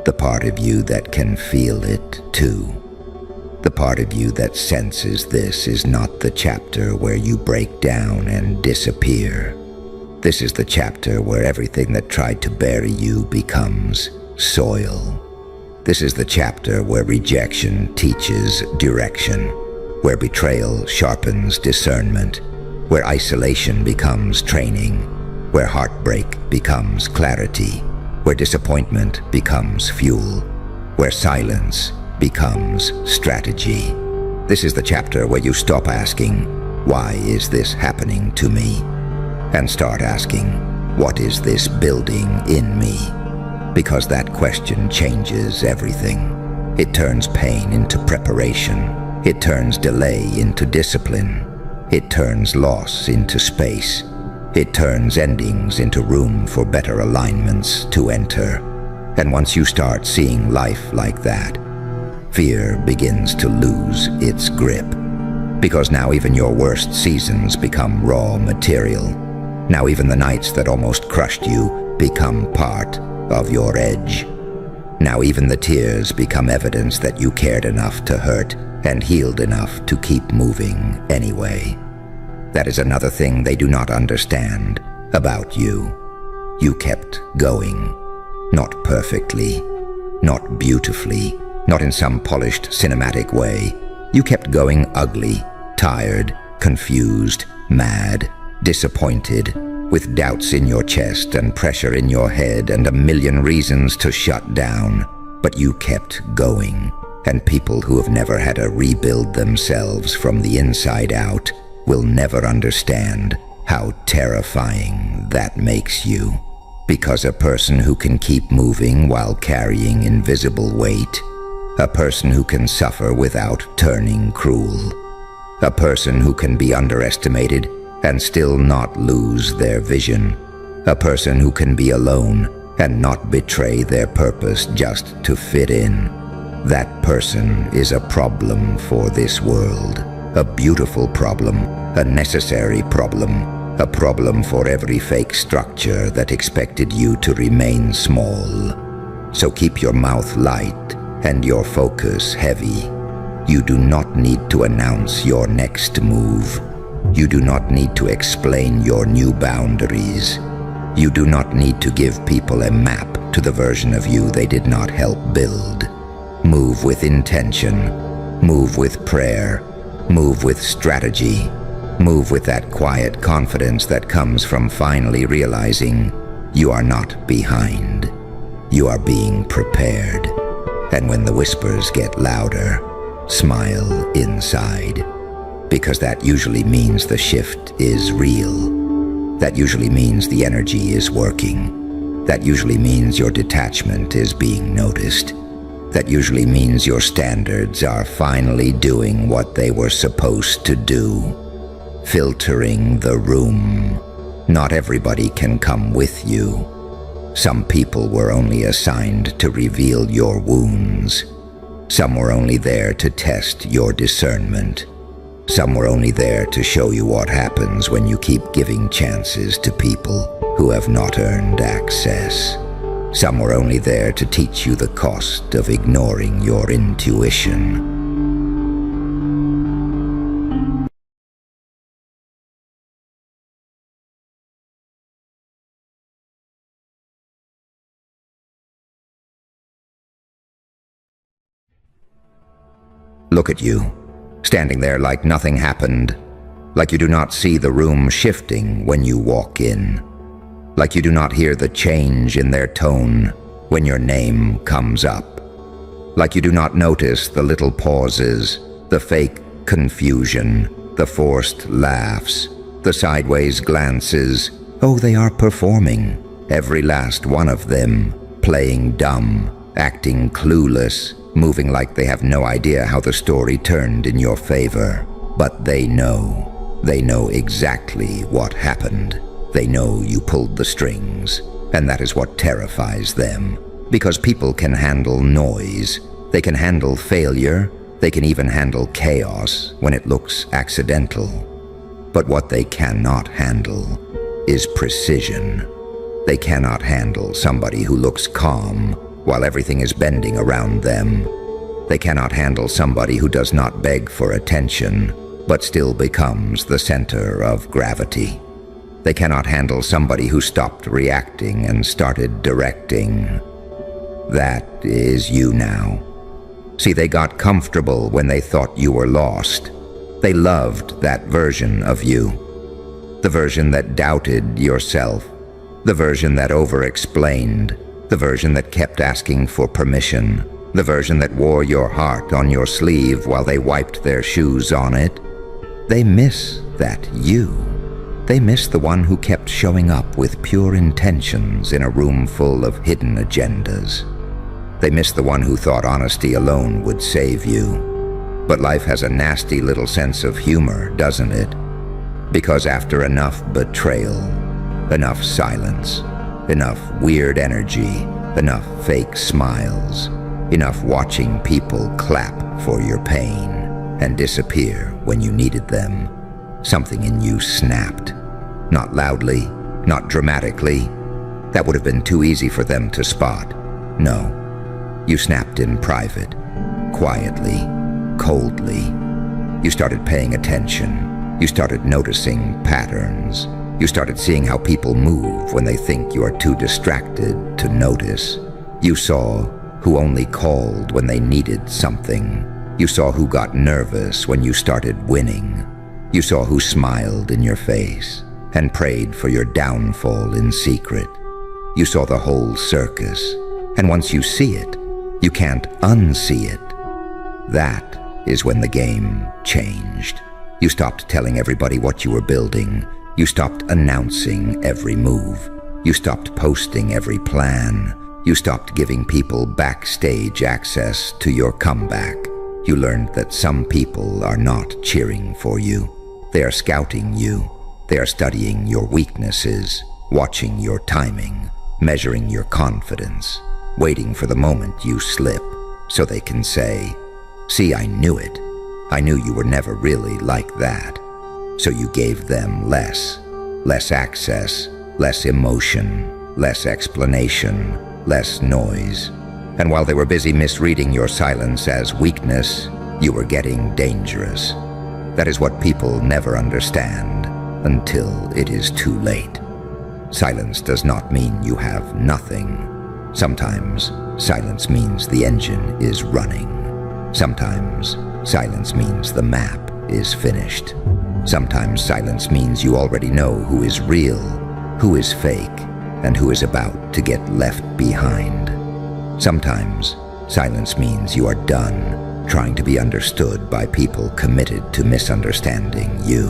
The part of you that can feel it too. The part of you that senses this is not the chapter where you break down and disappear. This is the chapter where everything that tried to bury you becomes soil. This is the chapter where rejection teaches direction, where betrayal sharpens discernment, where isolation becomes training, where heartbreak becomes clarity, where disappointment becomes fuel, where silence becomes strategy. This is the chapter where you stop asking, "Why is this happening to me?" and start asking, "What is this building in me?" Because that question changes everything. It turns pain into preparation. It turns delay into discipline. It turns loss into space. It turns endings into room for better alignments to enter. And once you start seeing life like that, fear begins to lose its grip. Because now even your worst seasons become raw material. Now even the nights that almost crushed you become part of your edge. Now even the tears become evidence that you cared enough to hurt and healed enough to keep moving anyway. That is another thing they do not understand about you. You kept going. Not perfectly, not beautifully, not in some polished cinematic way. You kept going ugly, tired, confused, mad, disappointed, with doubts in your chest and pressure in your head and a million reasons to shut down. But you kept going, and people who have never had to rebuild themselves from the inside out will never understand how terrifying that makes you. Because a person who can keep moving while carrying invisible weight, a person who can suffer without turning cruel, a person who can be underestimated and still not lose their vision, a person who can be alone and not betray their purpose just to fit in. That person is a problem for this world, a beautiful problem, a necessary problem, a problem for every fake structure that expected you to remain small. So keep your mouth light and your focus heavy. You do not need to announce your next move. You do not need to explain your new boundaries. You do not need to give people a map to the version of you they did not help build. Move with intention. Move with prayer. Move with strategy. Move with that quiet confidence that comes from finally realizing you are not behind. You are being prepared. And when the whispers get louder, smile inside. Because that usually means the shift is real. That usually means the energy is working. That usually means your detachment is being noticed. That usually means your standards are finally doing what they were supposed to do. Filtering the room. Not everybody can come with you. Some people were only assigned to reveal your wounds. Some were only there to test your discernment. Some were only there to show you what happens when you keep giving chances to people who have not earned access. Some were only there to teach you the cost of ignoring your intuition. Look at you, standing there like nothing happened, like you do not see the room shifting when you walk in, like you do not hear the change in their tone when your name comes up, like you do not notice the little pauses, the fake confusion, the forced laughs, the sideways glances. Oh, they are performing, every last one of them, playing dumb, acting clueless, moving like they have no idea how the story turned in your favor. But they know exactly what happened. They know you pulled the strings, and that is what terrifies them. Because people can handle noise, they can handle failure, they can even handle chaos when it looks accidental. But what they cannot handle is precision. They cannot handle somebody who looks calm while everything is bending around them. They cannot handle somebody who does not beg for attention, but still becomes the center of gravity. They cannot handle somebody who stopped reacting and started directing. That is you now. See, they got comfortable when they thought you were lost. They loved that version of you. The version that doubted yourself. The version that over-explained. The version that kept asking for permission. The version that wore your heart on your sleeve while they wiped their shoes on it. They miss that you. They miss the one who kept showing up with pure intentions in a room full of hidden agendas. They miss the one who thought honesty alone would save you. But life has a nasty little sense of humor, doesn't it? Because after enough betrayal, enough silence, enough weird energy, enough fake smiles, enough watching people clap for your pain and disappear when you needed them, something in you snapped. Not loudly, not dramatically. That would have been too easy for them to spot. No, you snapped in private, quietly, coldly. You started paying attention. You started noticing patterns. You started seeing how people move when they think you are too distracted to notice. You saw who only called when they needed something. You saw who got nervous when you started winning. You saw who smiled in your face and prayed for your downfall in secret. You saw the whole circus, and once you see it, you can't unsee it. That is when the game changed. You stopped telling everybody what you were building. You stopped announcing every move. You stopped posting every plan. You stopped giving people backstage access to your comeback. You learned that some people are not cheering for you. They are scouting you. They are studying your weaknesses, watching your timing, measuring your confidence, waiting for the moment you slip so they can say, "See, I knew it. I knew you were never really like that." So you gave them less access, less emotion, less explanation, less noise. And while they were busy misreading your silence as weakness, you were getting dangerous. That is what people never understand until it is too late. Silence does not mean you have nothing. Sometimes silence means the engine is running. Sometimes silence means the map is finished. Sometimes silence means you already know who is real, who is fake, and who is about to get left behind. Sometimes silence means you are done trying to be understood by people committed to misunderstanding you.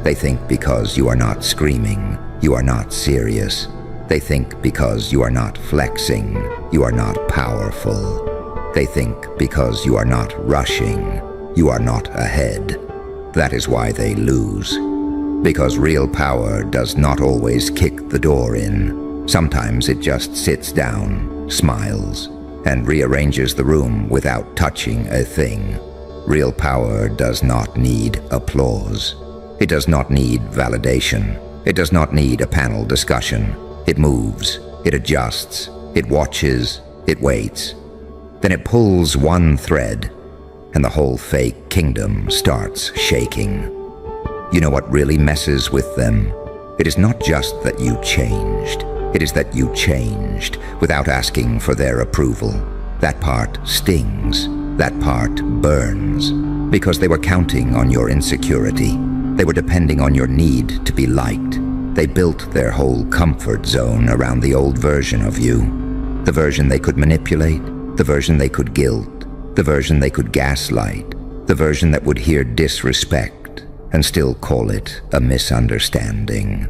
They think because you are not screaming, you are not serious. They think because you are not flexing, you are not powerful. They think because you are not rushing, you are not ahead. That is why they lose. Because real power does not always kick the door in. Sometimes it just sits down, smiles, and rearranges the room without touching a thing. Real power does not need applause. It does not need validation. It does not need a panel discussion. It moves, it adjusts, it watches, it waits. Then it pulls one thread, and the whole fake kingdom starts shaking. You know what really messes with them? It is not just that you changed. It is that you changed without asking for their approval. That part stings. That part burns. Because they were counting on your insecurity. They were depending on your need to be liked. They built their whole comfort zone around the old version of you. The version they could manipulate, the version they could guilt, the version they could gaslight, the version that would hear disrespect and still call it a misunderstanding.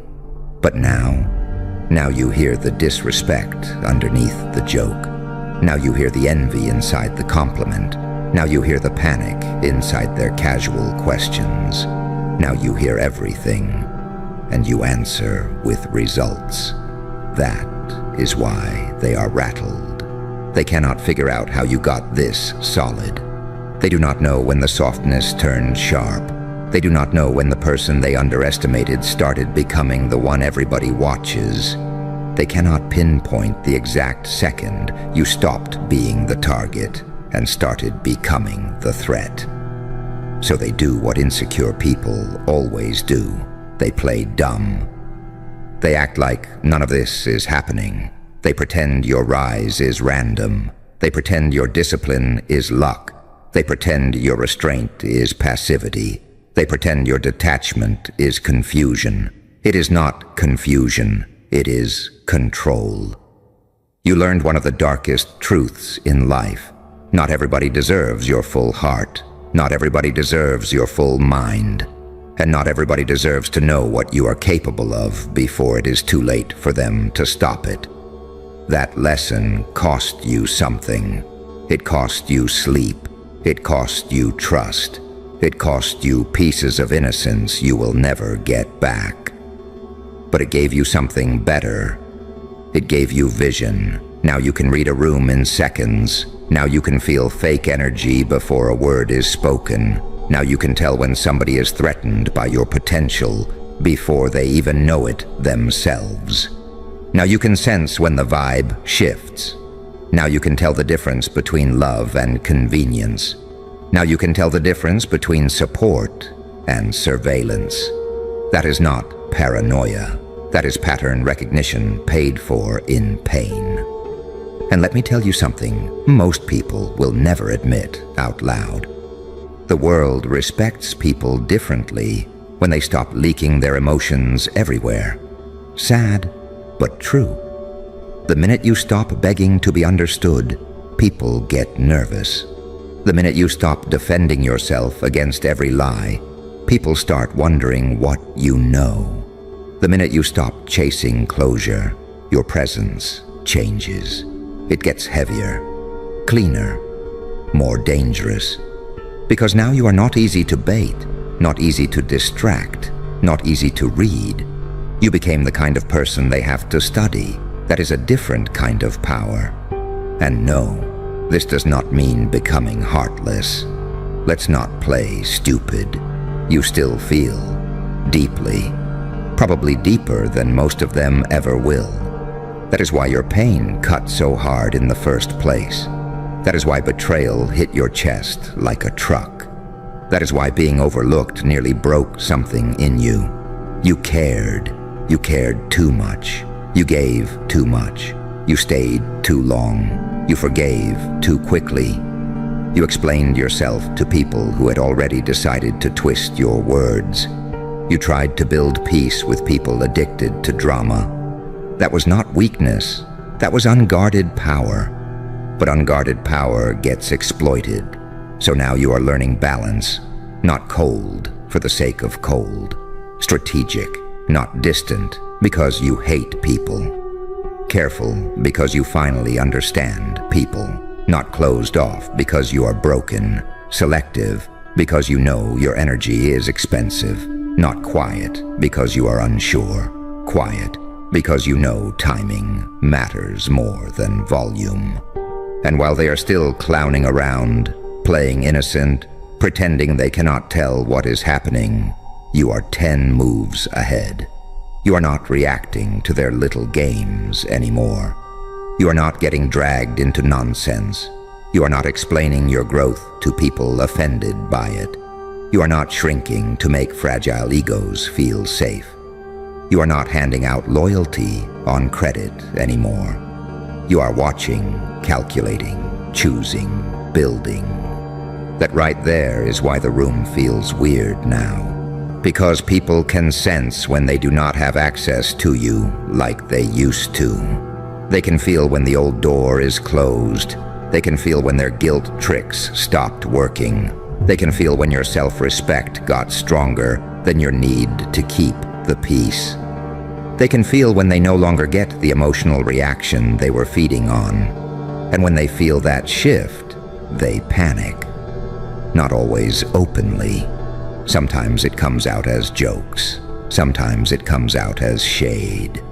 But now you hear the disrespect underneath the joke. Now you hear the envy inside the compliment. Now you hear the panic inside their casual questions. Now you hear everything, and you answer with results. That is why they are rattled. They cannot figure out how you got this solid. They do not know when the softness turned sharp. They do not know when the person they underestimated started becoming the one everybody watches. They cannot pinpoint the exact second you stopped being the target and started becoming the threat. So they do what insecure people always do. They play dumb. They act like none of this is happening. They pretend your rise is random. They pretend your discipline is luck. They pretend your restraint is passivity. They pretend your detachment is confusion. It is not confusion. It is control. You learned one of the darkest truths in life. Not everybody deserves your full heart. Not everybody deserves your full mind. And not everybody deserves to know what you are capable of before it is too late for them to stop it. That lesson cost you something. It cost you sleep. It cost you trust. It cost you pieces of innocence you will never get back. But it gave you something better. It gave you vision. Now you can read a room in seconds. Now you can feel fake energy before a word is spoken. Now you can tell when somebody is threatened by your potential before they even know it themselves. Now you can sense when the vibe shifts. Now you can tell the difference between love and convenience. Now you can tell the difference between support and surveillance. That is not paranoia. That is pattern recognition paid for in pain. And let me tell you something most people will never admit out loud. The world respects people differently when they stop leaking their emotions everywhere. Sad, but true. The minute you stop begging to be understood, people get nervous. The minute you stop defending yourself against every lie, people start wondering what you know. The minute you stop chasing closure, your presence changes. It gets heavier, cleaner, more dangerous. Because now you are not easy to bait, not easy to distract, not easy to read. You became the kind of person they have to study. That is a different kind of power. And no, this does not mean becoming heartless. Let's not play stupid. You still feel deeply, probably deeper than most of them ever will. That is why your pain cut so hard in the first place. That is why betrayal hit your chest like a truck. That is why being overlooked nearly broke something in you. You cared. You cared too much. You gave too much. You stayed too long. You forgave too quickly. You explained yourself to people who had already decided to twist your words. You tried to build peace with people addicted to drama. That was not weakness. That was unguarded power. But unguarded power gets exploited. So now you are learning balance, not cold for the sake of cold. Strategic, not distant, because you hate people. Careful, because you finally understand people. Not closed off, because you are broken. Selective, because you know your energy is expensive. Not quiet, because you are unsure. Quiet, because you know timing matters more than volume. And while they are still clowning around, playing innocent, pretending they cannot tell what is happening, you are 10 moves ahead. You are not reacting to their little games anymore. You are not getting dragged into nonsense. You are not explaining your growth to people offended by it. You are not shrinking to make fragile egos feel safe. You are not handing out loyalty on credit anymore. You are watching, calculating, choosing, building. That right there is why the room feels weird now. Because people can sense when they do not have access to you like they used to. They can feel when the old door is closed. They can feel when their guilt tricks stopped working. They can feel when your self-respect got stronger than your need to keep the peace. They can feel when they no longer get the emotional reaction they were feeding on. And when they feel that shift, they panic. Not always openly. Sometimes it comes out as jokes. Sometimes it comes out as shade.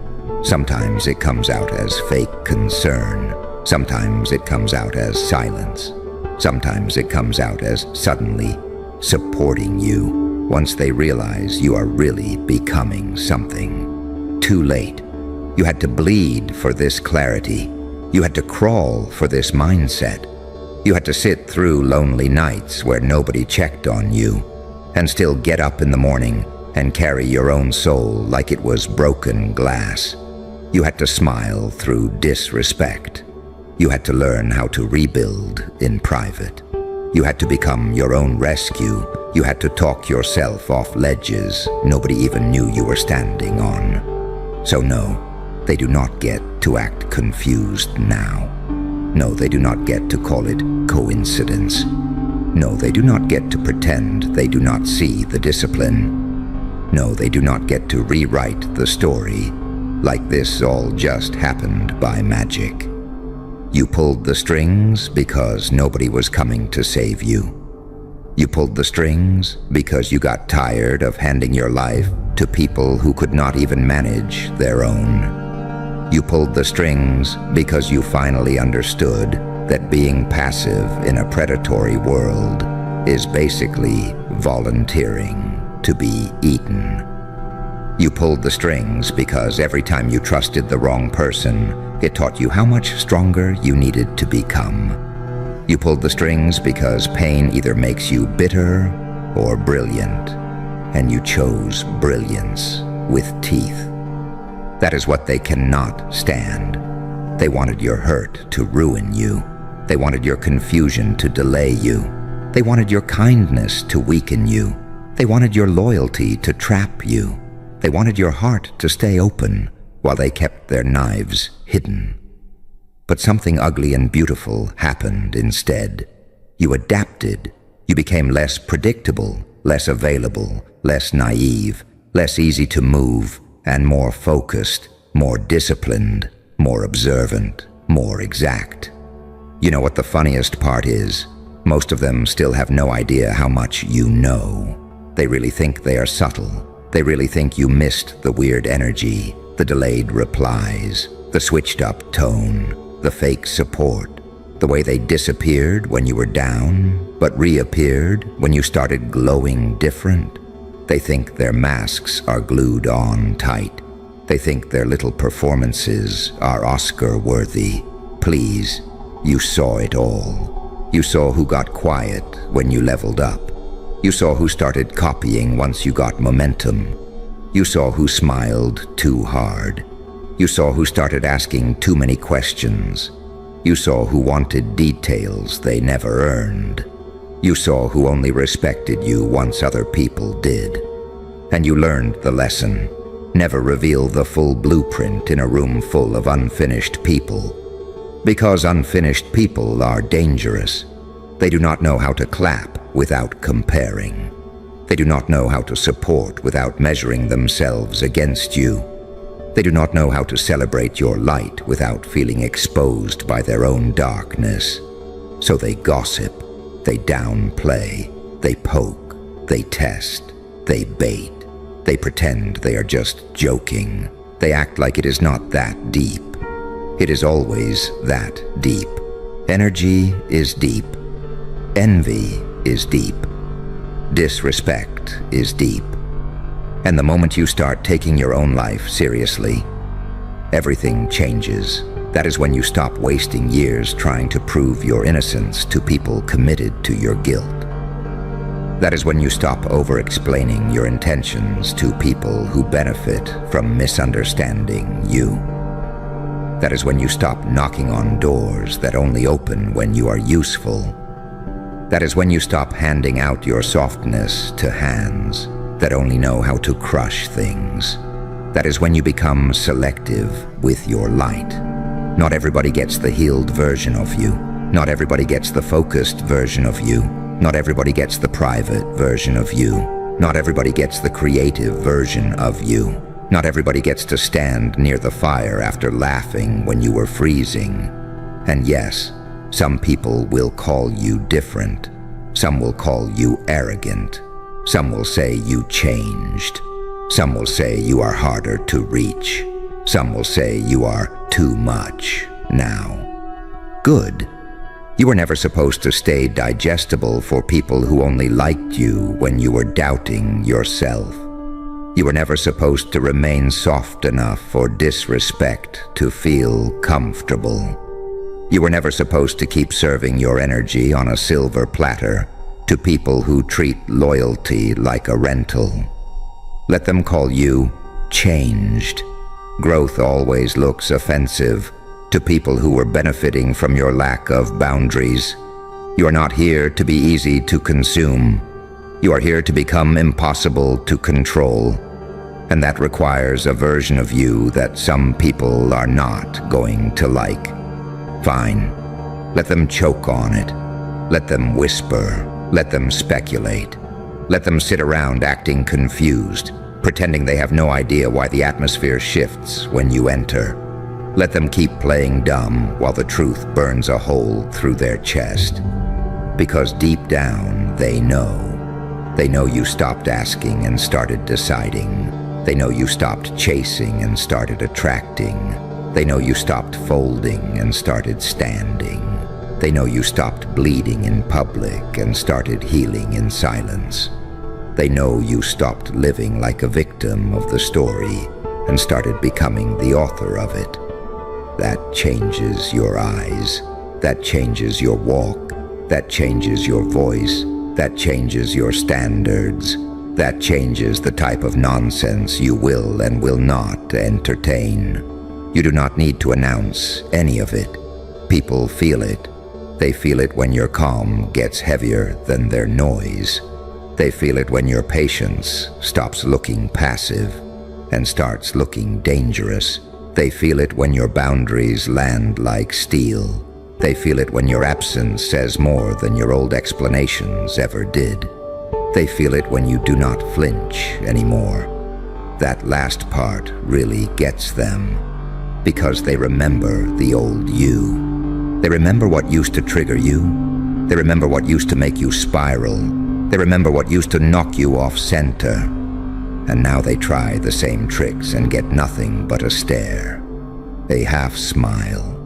Sometimes it comes out as fake concern. Sometimes it comes out as silence. Sometimes it comes out as suddenly supporting you once they realize you are really becoming something. Too late. You had to bleed for this clarity. You had to crawl for this mindset. You had to sit through lonely nights where nobody checked on you, and still get up in the morning and carry your own soul like it was broken glass. You had to smile through disrespect. You had to learn how to rebuild in private. You had to become your own rescue. You had to talk yourself off ledges nobody even knew you were standing on. So no, they do not get to act confused now. No, they do not get to call it coincidence. No, they do not get to pretend they do not see the discipline. No, they do not get to rewrite the story like this all just happened by magic. You pulled the strings because nobody was coming to save you. You pulled the strings because you got tired of handing your life to people who could not even manage their own. You pulled the strings because you finally understood that being passive in a predatory world is basically volunteering to be eaten. You pulled the strings because every time you trusted the wrong person, it taught you how much stronger you needed to become. You pulled the strings because pain either makes you bitter or brilliant, and you chose brilliance with teeth. That is what they cannot stand. They wanted your hurt to ruin you. They wanted your confusion to delay you. They wanted your kindness to weaken you. They wanted your loyalty to trap you. They wanted your heart to stay open while they kept their knives hidden. But something ugly and beautiful happened instead. You adapted. You became less predictable, less available, less naive, less easy to move, and more focused, more disciplined, more observant, more exact. You know what the funniest part is? Most of them still have no idea how much you know. They really think they are subtle. They really think you missed the weird energy, the delayed replies, the switched up tone, the fake support, the way they disappeared when you were down, but reappeared when you started glowing different. They think their masks are glued on tight. They think their little performances are Oscar-worthy. Please, you saw it all. You saw who got quiet when you leveled up. You saw who started copying once you got momentum. You saw who smiled too hard. You saw who started asking too many questions. You saw who wanted details they never earned. You saw who only respected you once other people did. And you learned the lesson. Never reveal the full blueprint in a room full of unfinished people. Because unfinished people are dangerous. They do not know how to clap without comparing. They do not know how to support without measuring themselves against you. They do not know how to celebrate your light without feeling exposed by their own darkness. So they gossip, they downplay, they poke, they test, they bait. They pretend they are just joking. They act like it is not that deep. It is always that deep. Energy is deep. Envy is deep. Disrespect is deep. And the moment you start taking your own life seriously, everything changes. That is when you stop wasting years trying to prove your innocence to people committed to your guilt. That is when you stop over-explaining your intentions to people who benefit from misunderstanding you. That is when you stop knocking on doors that only open when you are useful. That is when you stop handing out your softness to hands that only know how to crush things. That is when you become selective with your light. Not everybody gets the healed version of you. Not everybody gets the focused version of you. Not everybody gets the private version of you. Not everybody gets the creative version of you. Not everybody gets to stand near the fire after laughing when you were freezing. And yes, some people will call you different. Some will call you arrogant. Some will say you changed. Some will say you are harder to reach. Some will say you are too much now. Good. You were never supposed to stay digestible for people who only liked you when you were doubting yourself. You were never supposed to remain soft enough for disrespect to feel comfortable. You were never supposed to keep serving your energy on a silver platter to people who treat loyalty like a rental. Let them call you changed. Growth always looks offensive to people who were benefiting from your lack of boundaries. You are not here to be easy to consume. You are here to become impossible to control. And that requires a version of you that some people are not going to like. Fine. Let them choke on it. Let them whisper. Let them speculate. Let them sit around acting confused, pretending they have no idea why the atmosphere shifts when you enter. Let them keep playing dumb while the truth burns a hole through their chest. Because deep down, they know. They know you stopped asking and started deciding. They know you stopped chasing and started attracting. They know you stopped folding and started standing. They know you stopped bleeding in public and started healing in silence. They know you stopped living like a victim of the story and started becoming the author of it. That changes your eyes. That changes your walk. That changes your voice. That changes your standards. That changes the type of nonsense you will and will not entertain. You do not need to announce any of it. People feel it. They feel it when your calm gets heavier than their noise. They feel it when your patience stops looking passive and starts looking dangerous. They feel it when your boundaries land like steel. They feel it when your absence says more than your old explanations ever did. They feel it when you do not flinch anymore. That last part really gets them, because they remember the old you. They remember what used to trigger you. They remember what used to make you spiral. They remember what used to knock you off center. And now they try the same tricks and get nothing but a stare, a half smile,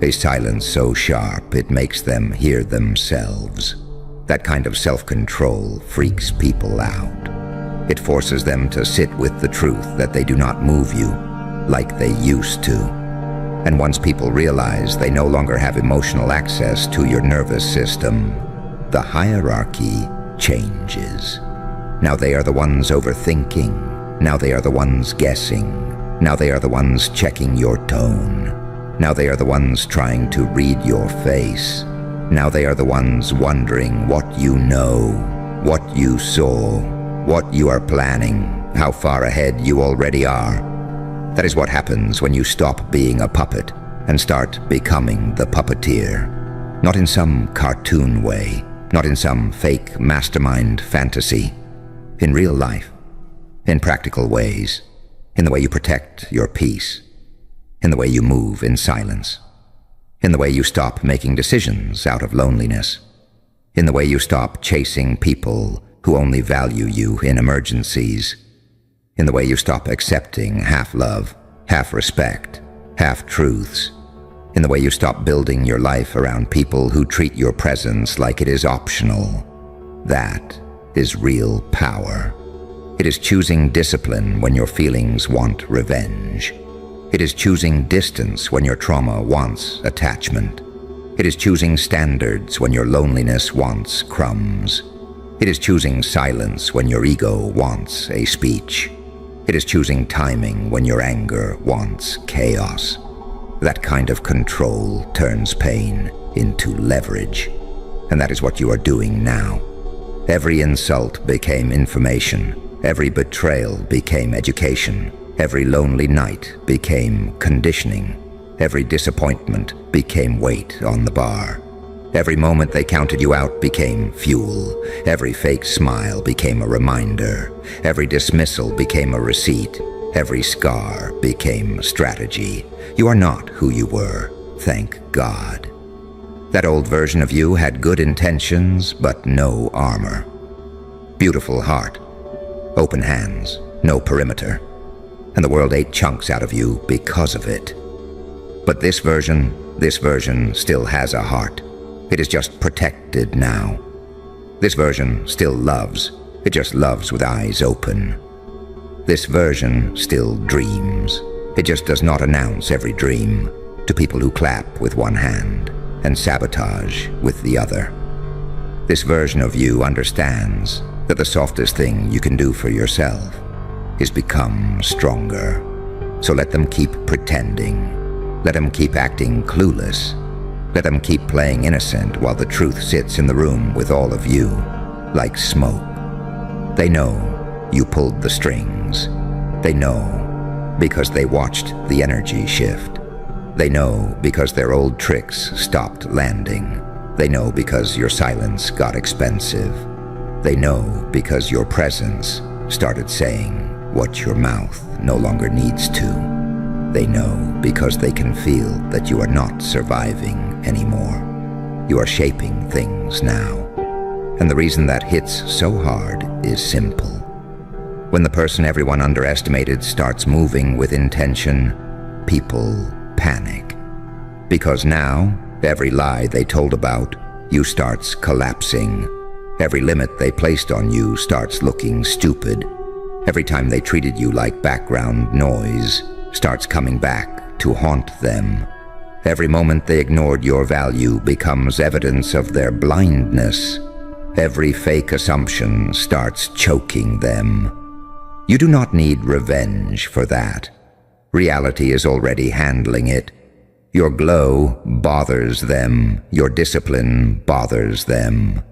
a silence so sharp it makes them hear themselves. That kind of self-control freaks people out. It forces them to sit with the truth that they do not move you like they used to. And once people realize they no longer have emotional access to your nervous system, the hierarchy changes. Now they are the ones overthinking. Now they are the ones guessing. Now they are the ones checking your tone. Now they are the ones trying to read your face. Now they are the ones wondering what you know, what you saw, what you are planning, how far ahead you already are. That is what happens when you stop being a puppet and start becoming the puppeteer. Not in some cartoon way, not in some fake mastermind fantasy. In real life, in practical ways, in the way you protect your peace, in the way you move in silence, in the way you stop making decisions out of loneliness, in the way you stop chasing people who only value you in emergencies, in the way you stop accepting half love, half respect, half truths, in the way you stop building your life around people who treat your presence like it is optional. That is real power. It is choosing discipline when your feelings want revenge. It is choosing distance when your trauma wants attachment. It is choosing standards when your loneliness wants crumbs. It is choosing silence when your ego wants a speech. It is choosing timing when your anger wants chaos. That kind of control turns pain into leverage. And that is what you are doing now. Every insult became information. Every betrayal became education. Every lonely night became conditioning. Every disappointment became weight on the bar. Every moment they counted you out became fuel. Every fake smile became a reminder. Every dismissal became a receipt. Every scar became strategy. You are not who you were, thank God. That old version of you had good intentions, but no armor. Beautiful heart, open hands, no perimeter. And the world ate chunks out of you because of it. But this version still has a heart. It is just protected now. This version still loves. It just loves with eyes open. This version still dreams. It just does not announce every dream to people who clap with one hand and sabotage with the other. This version of you understands that the softest thing you can do for yourself is become stronger. So let them keep pretending. Let them keep acting clueless. Let them keep playing innocent while the truth sits in the room with all of you, like smoke. They know you pulled the strings. They know because they watched the energy shift. They know because their old tricks stopped landing. They know because your silence got expensive. They know because your presence started saying what your mouth no longer needs to. They know because they can feel that you are not surviving anymore. You are shaping things now. And the reason that hits so hard is simple. When the person everyone underestimated starts moving with intention, people panic. Because now, every lie they told about you starts collapsing. Every limit they placed on you starts looking stupid. Every time they treated you like background noise starts coming back to haunt them. Every moment they ignored your value becomes evidence of their blindness. Every fake assumption starts choking them. You do not need revenge for that. Reality is already handling it. Your glow bothers them. Your discipline bothers them.